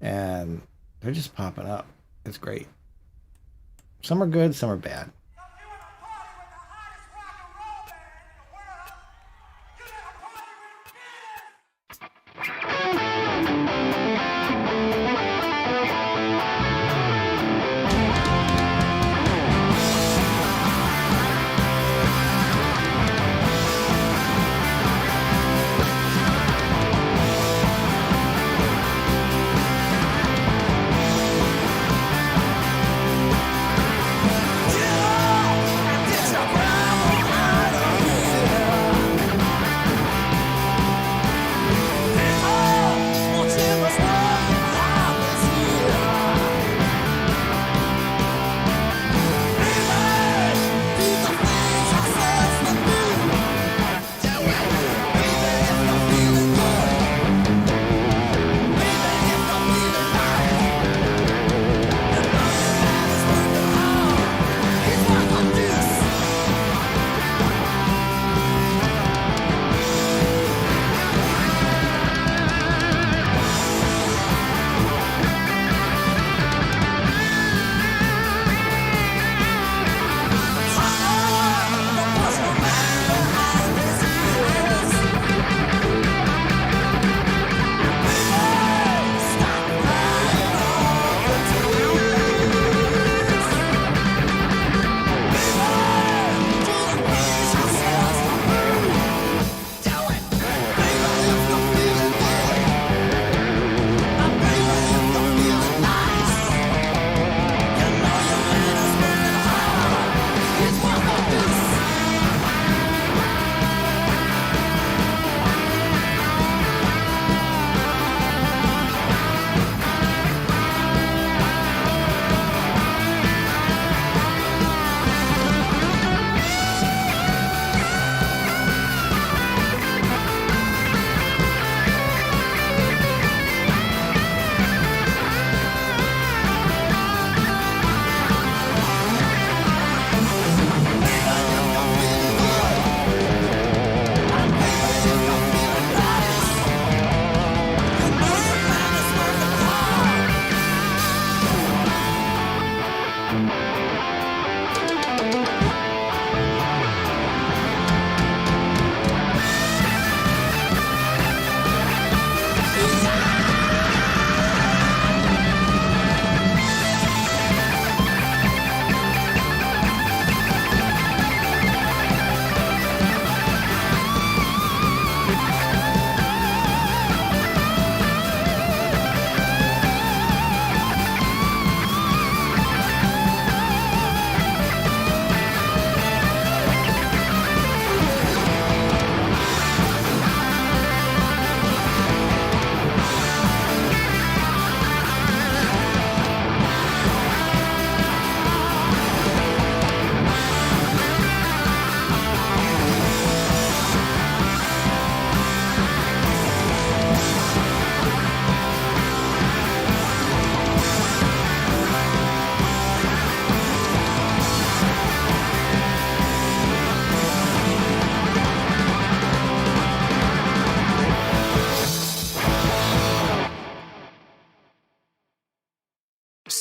and they're just popping up. It's great. Some are good, some are bad. Yeah!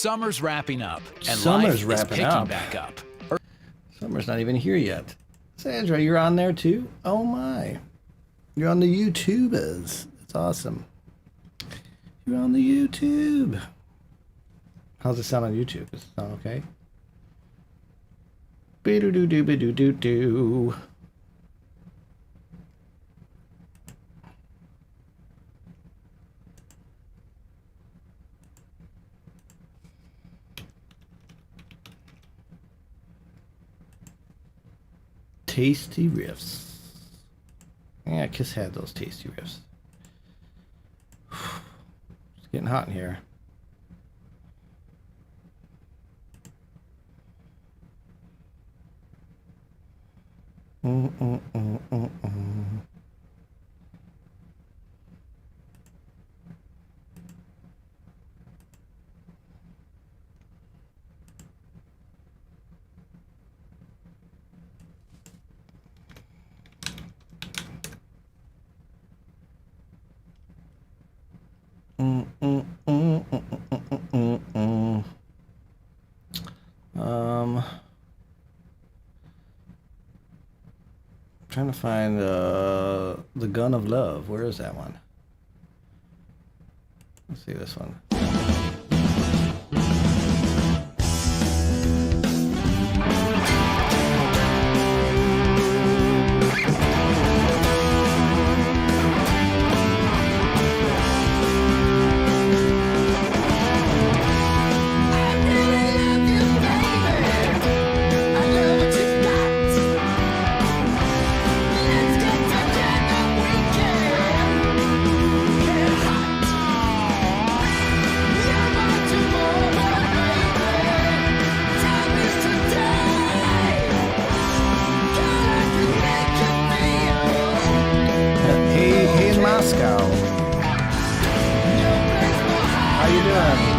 Summer's wrapping up, and Summer's life is wrapping picking up. back up. Summer's not even here yet. Sandra, you're on there too? Oh my. You're on the YouTubers. That's awesome. You're on the YouTube. How's it sound on YouTube? Does it sound okay? Be-do-do-do-be-do-do-do. Tasty riffs. Yeah, Kiss had those tasty riffs. It's getting hot in here. Mm-mm-mm-mm-mm. Trying to find the Gun of Love. Where is that one? Let's see this one. Hey in Moscow. How you doing?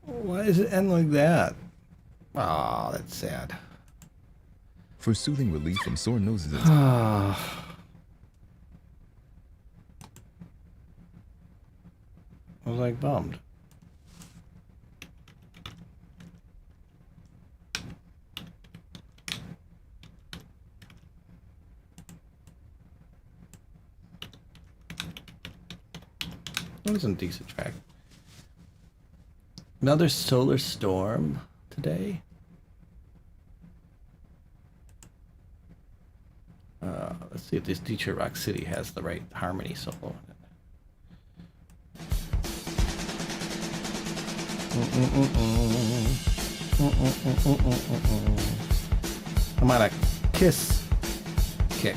Why does it end like that? Oh, that's sad. For soothing relief from sore noses and I was like bummed. That was a decent track. Another solar storm today. Let's see if this Detroit Rock City has the right harmony solo in it. I'm on a Kiss kick.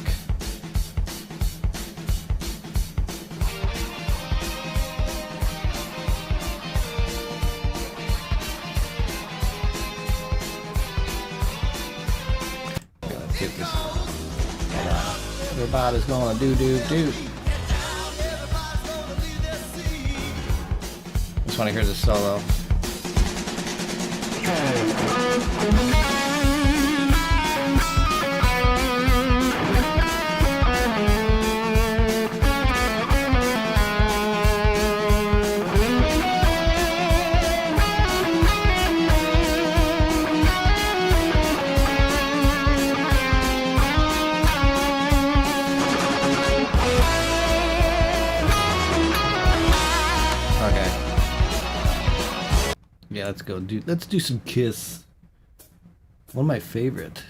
Let's get this. Everybody's gonna do. Just want to hear the solo. Yeah, let's go. Let's do some Kiss. One of my favorite.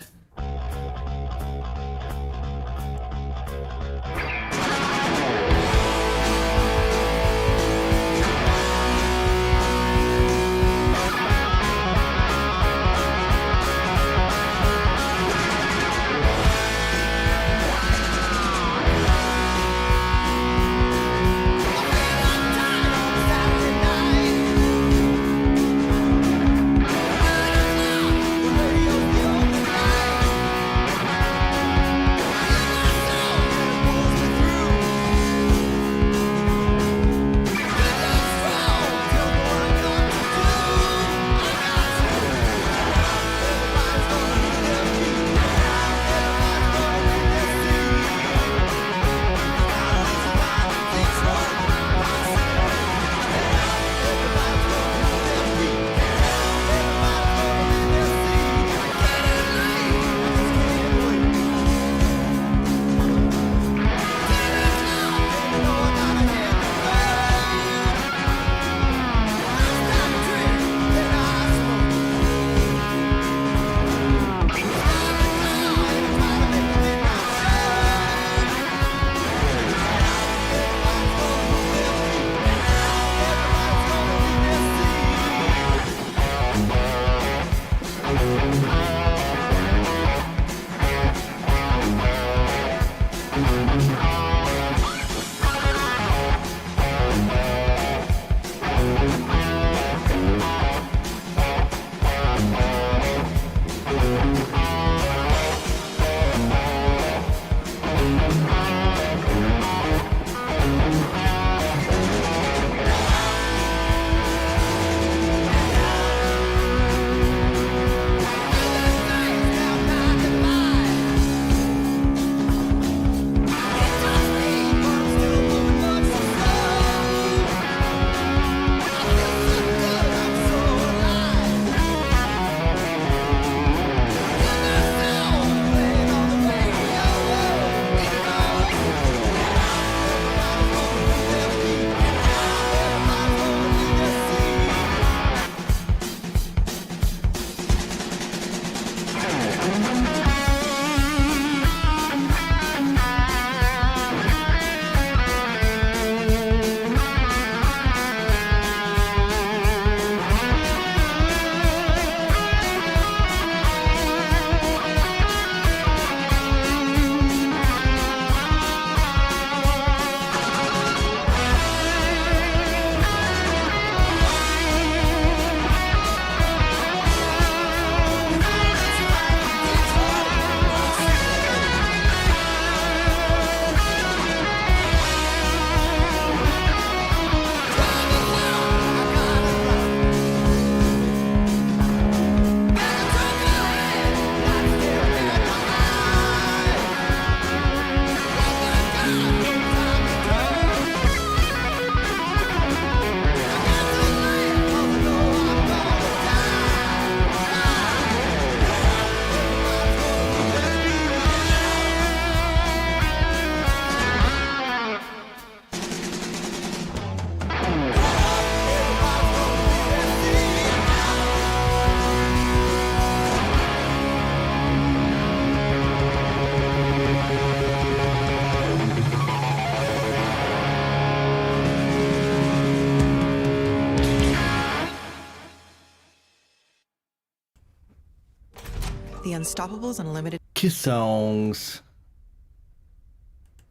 The Unstoppables Unlimited. Kiss songs.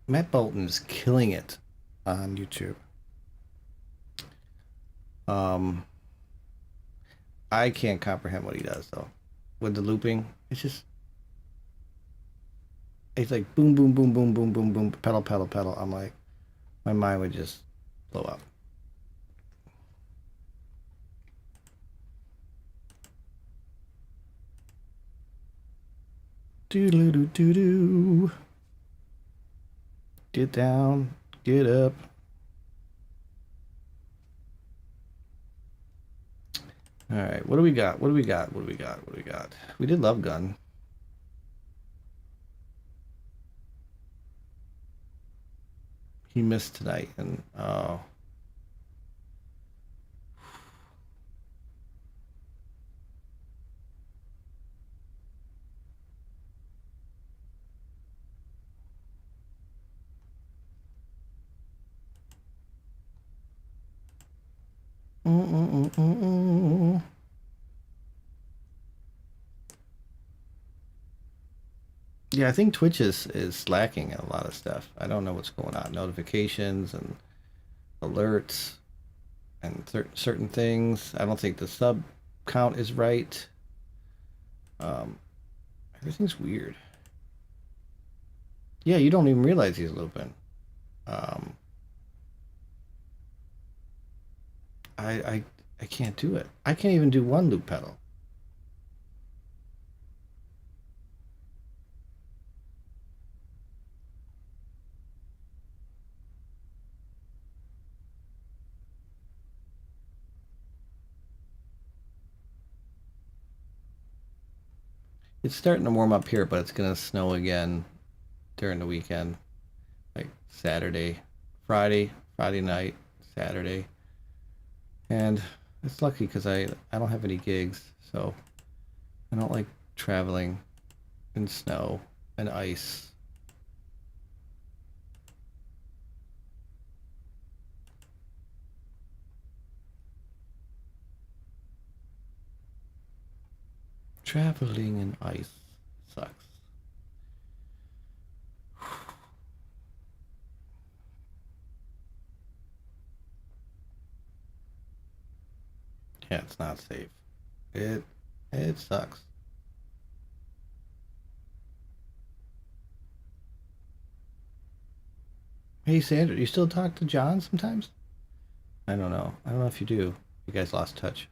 Matt Bolton's killing it on YouTube. I can't comprehend what he does though. With the looping, it's like boom, boom, boom, boom, boom, boom, boom, pedal, pedal, pedal. I'm like, my mind would just blow up. Doo doo doo doo. Get down, get up. All right, what do we got? What do we got? What do we got? What do we got? We did Love Gun. He missed tonight, and oh. Yeah, I think Twitch is lacking in a lot of stuff. I don't know what's going on. Notifications and alerts and certain things. I don't think the sub count is right. Everything's weird. Yeah, you don't even realize he's looping. I can't do it. I can't even do one loop pedal. It's starting to warm up here, but it's gonna snow again during the weekend. Like Saturday, Friday night, Saturday. And it's lucky because I don't have any gigs, so I don't like traveling in snow and ice. Traveling in ice sucks. Yeah, it's not safe. It sucks. Hey Sandra, you still talk to John sometimes? I don't know. I don't know if you do. You guys lost touch.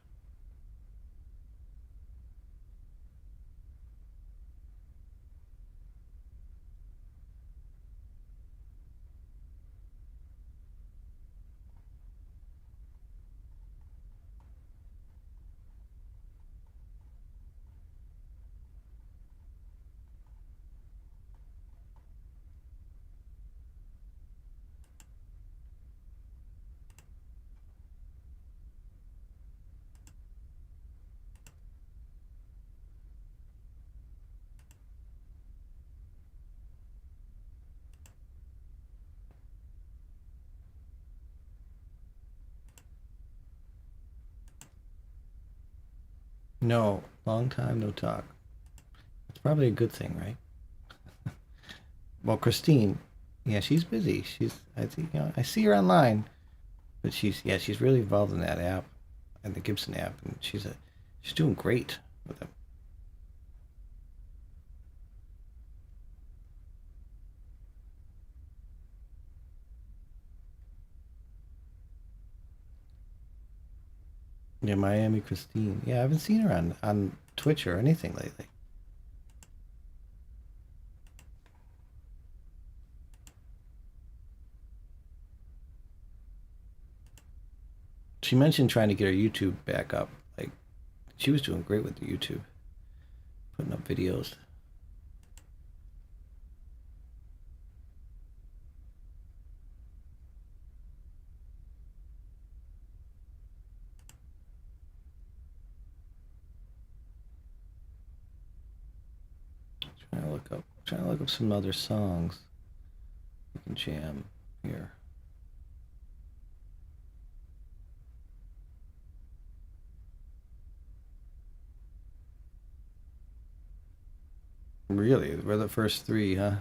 No, long time no talk. It's probably a good thing, right? Well, Christine, yeah, she's busy. I think, I see her online, but she's really involved in that app, and the Gibson app, and she's doing great with it. Yeah, Miami Christine. Yeah, I haven't seen her on Twitch or anything lately. She mentioned trying to get her YouTube back up. Like, she was doing great with the YouTube, putting up videos. Trying to look up some other songs we can jam here. Really? We're the first three, huh?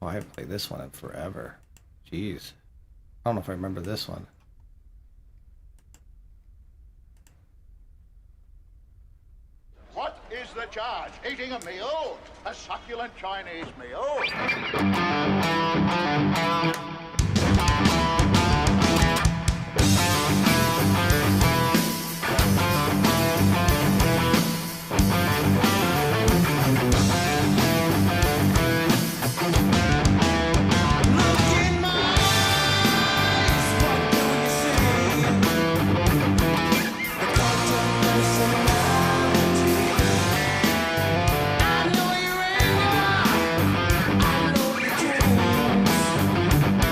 Oh, I haven't played this one in forever. Jeez. I don't know if I remember this one. What is the charge? Eating a meal? A succulent Chinese meal? Look in my eyes, what do you see? The cult of personality. I know your anger, I know your dreams.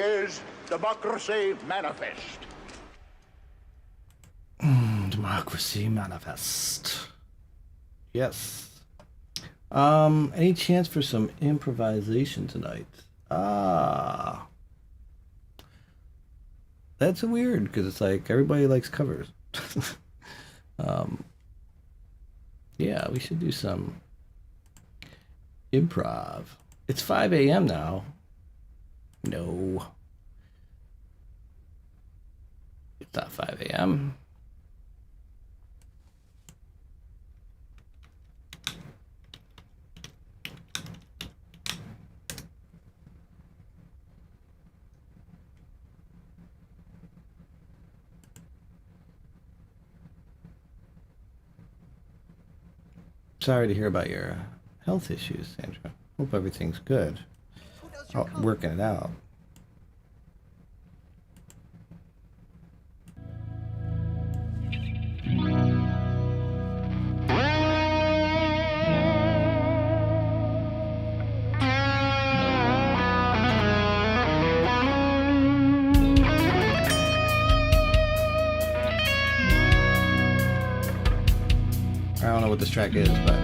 is Democracy Manifest. Democracy Manifest. Yes. Any chance for some improvisation tonight? That's weird because it's like everybody likes covers. Yeah, we should do some improv. It's 5 a.m. now. No. It's not 5 a.m. Sorry to hear about your health issues, Sandra. Hope everything's good. Oh, working it out. I don't know what this track is, but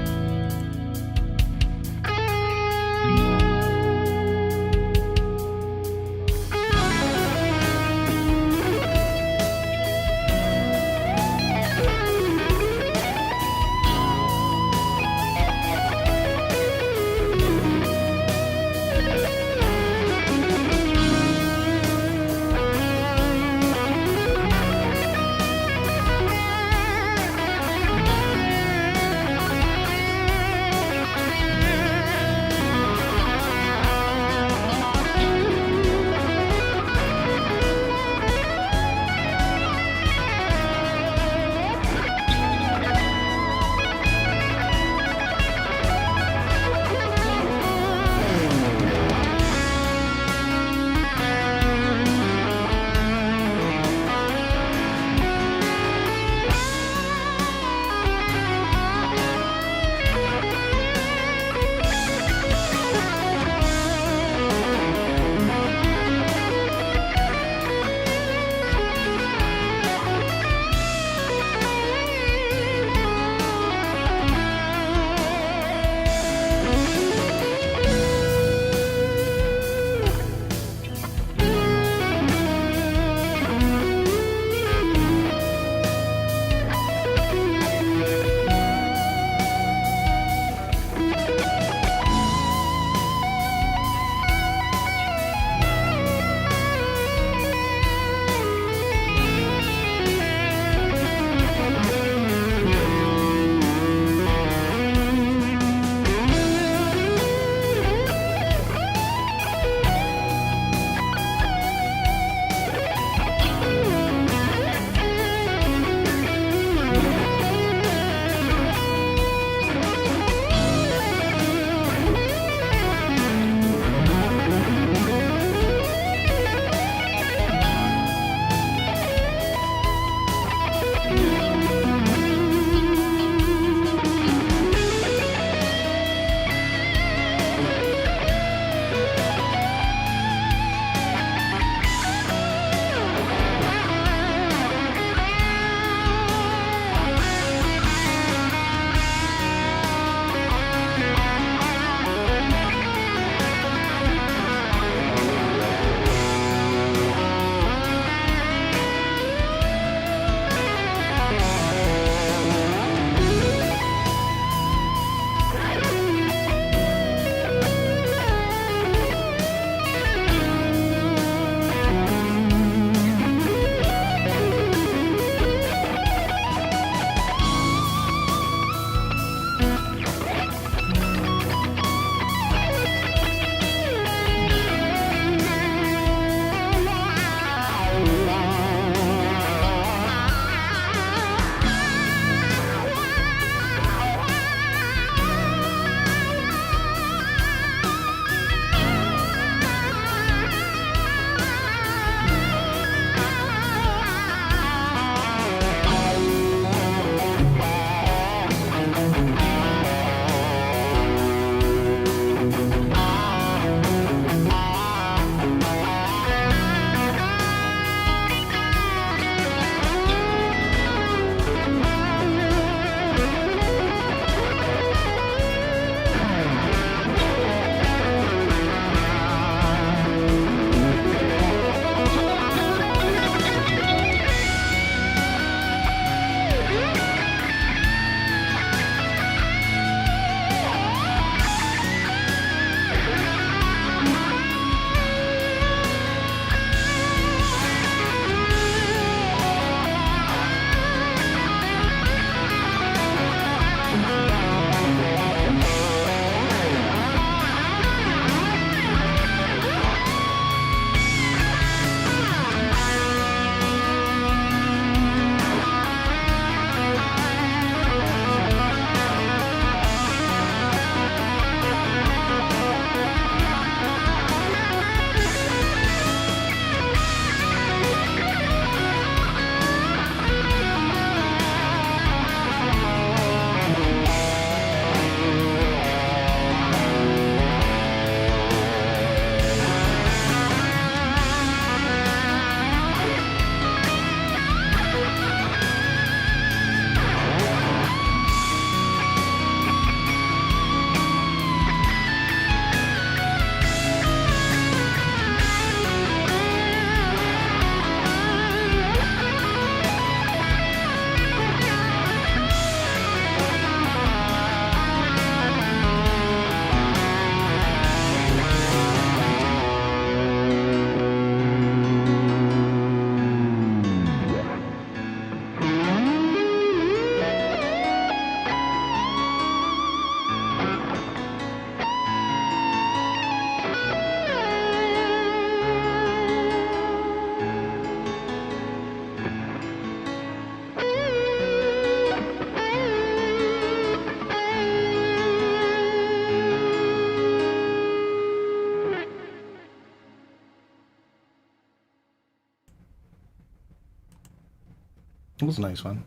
It was a nice one.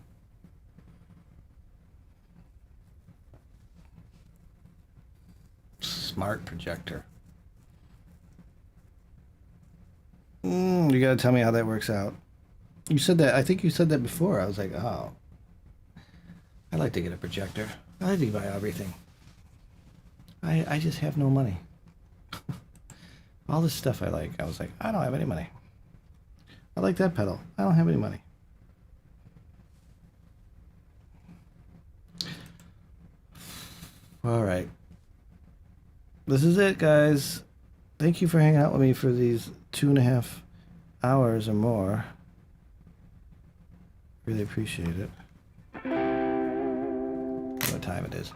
Smart projector. You gotta tell me how that works out. You said that, I think you said that before. I was like, oh. I'd like to get a projector. I like to buy everything. I just have no money. All this stuff I like, I was like, I don't have any money. I like that pedal. I don't have any money. All right. This is it, guys. Thank you for hanging out with me for these 2.5 hours or more. Really appreciate it. What time it is.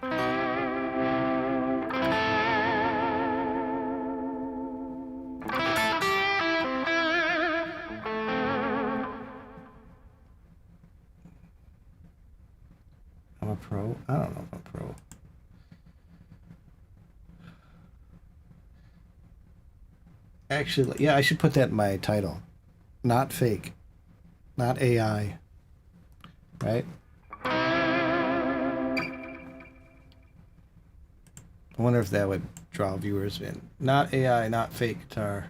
I'm a pro? I don't know if I'm a pro. Actually, yeah, I should put that in my title. Not fake. Not AI. Right? I wonder if that would draw viewers in. Not AI, not fake guitar.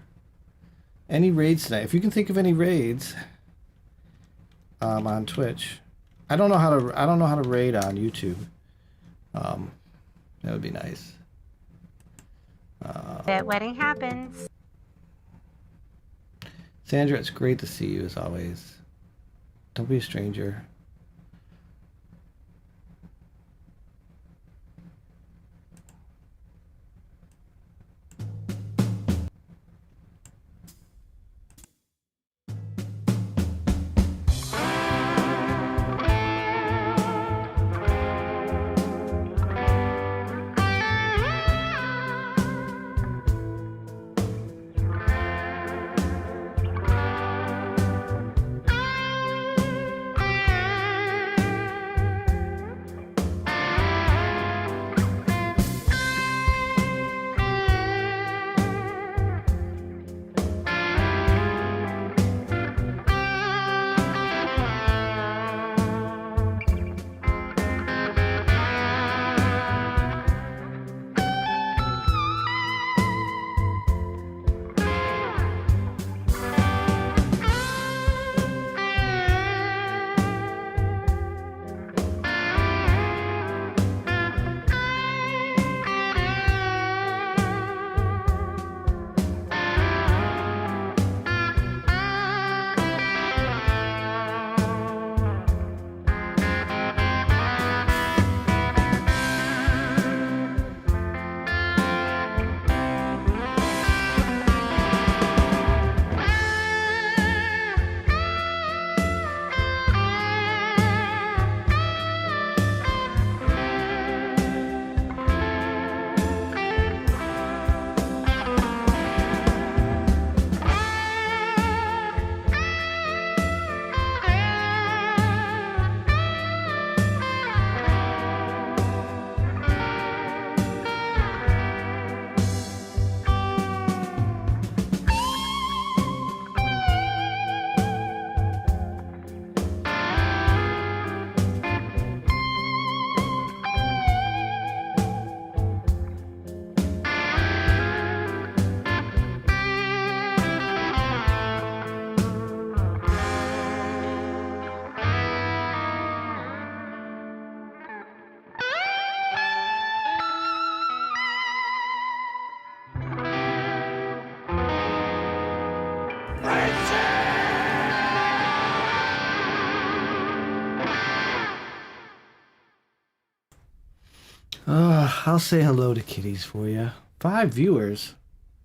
Any raids tonight? If you can think of any raids on Twitch. I don't know how to raid on YouTube. That would be nice. That wedding happens. Sandra, it's great to see you as always. Don't be a stranger. I'll say hello to kitties for you. 5 viewers.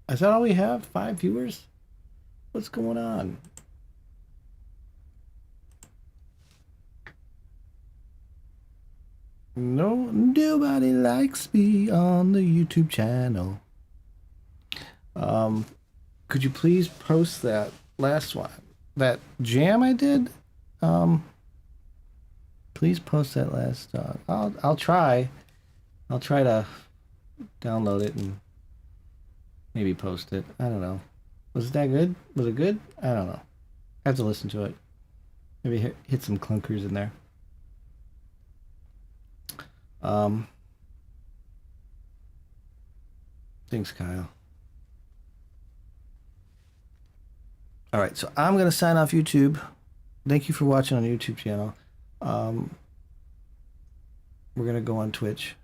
Is that all we have? 5 viewers? What's going on? Nobody likes me on the YouTube channel. Could you please post that last one? That jam I did? Please post that last I'll try. I'll try to download it and maybe post it. I don't know. Was it that good? Was it good? I don't know. I have to listen to it. Maybe hit some clunkers in there. Thanks, Kyle. All right, so I'm gonna sign off YouTube. Thank you for watching on the YouTube channel. We're gonna go on Twitch.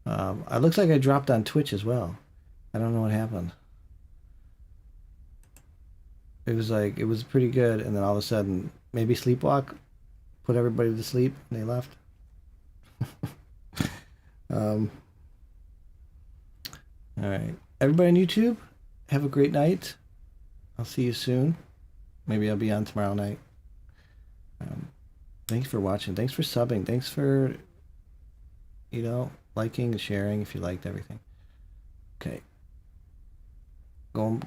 It looks like I dropped on Twitch as well. I don't know what happened. It was like, it was pretty good, and then all of a sudden, maybe Sleepwalk put everybody to sleep and they left. All right, everybody on YouTube, have a great night. I'll see you soon. Maybe I'll be on tomorrow night. Thanks for watching. Thanks for subbing. Thanks for, you know, liking and sharing if you liked everything. Okay. Going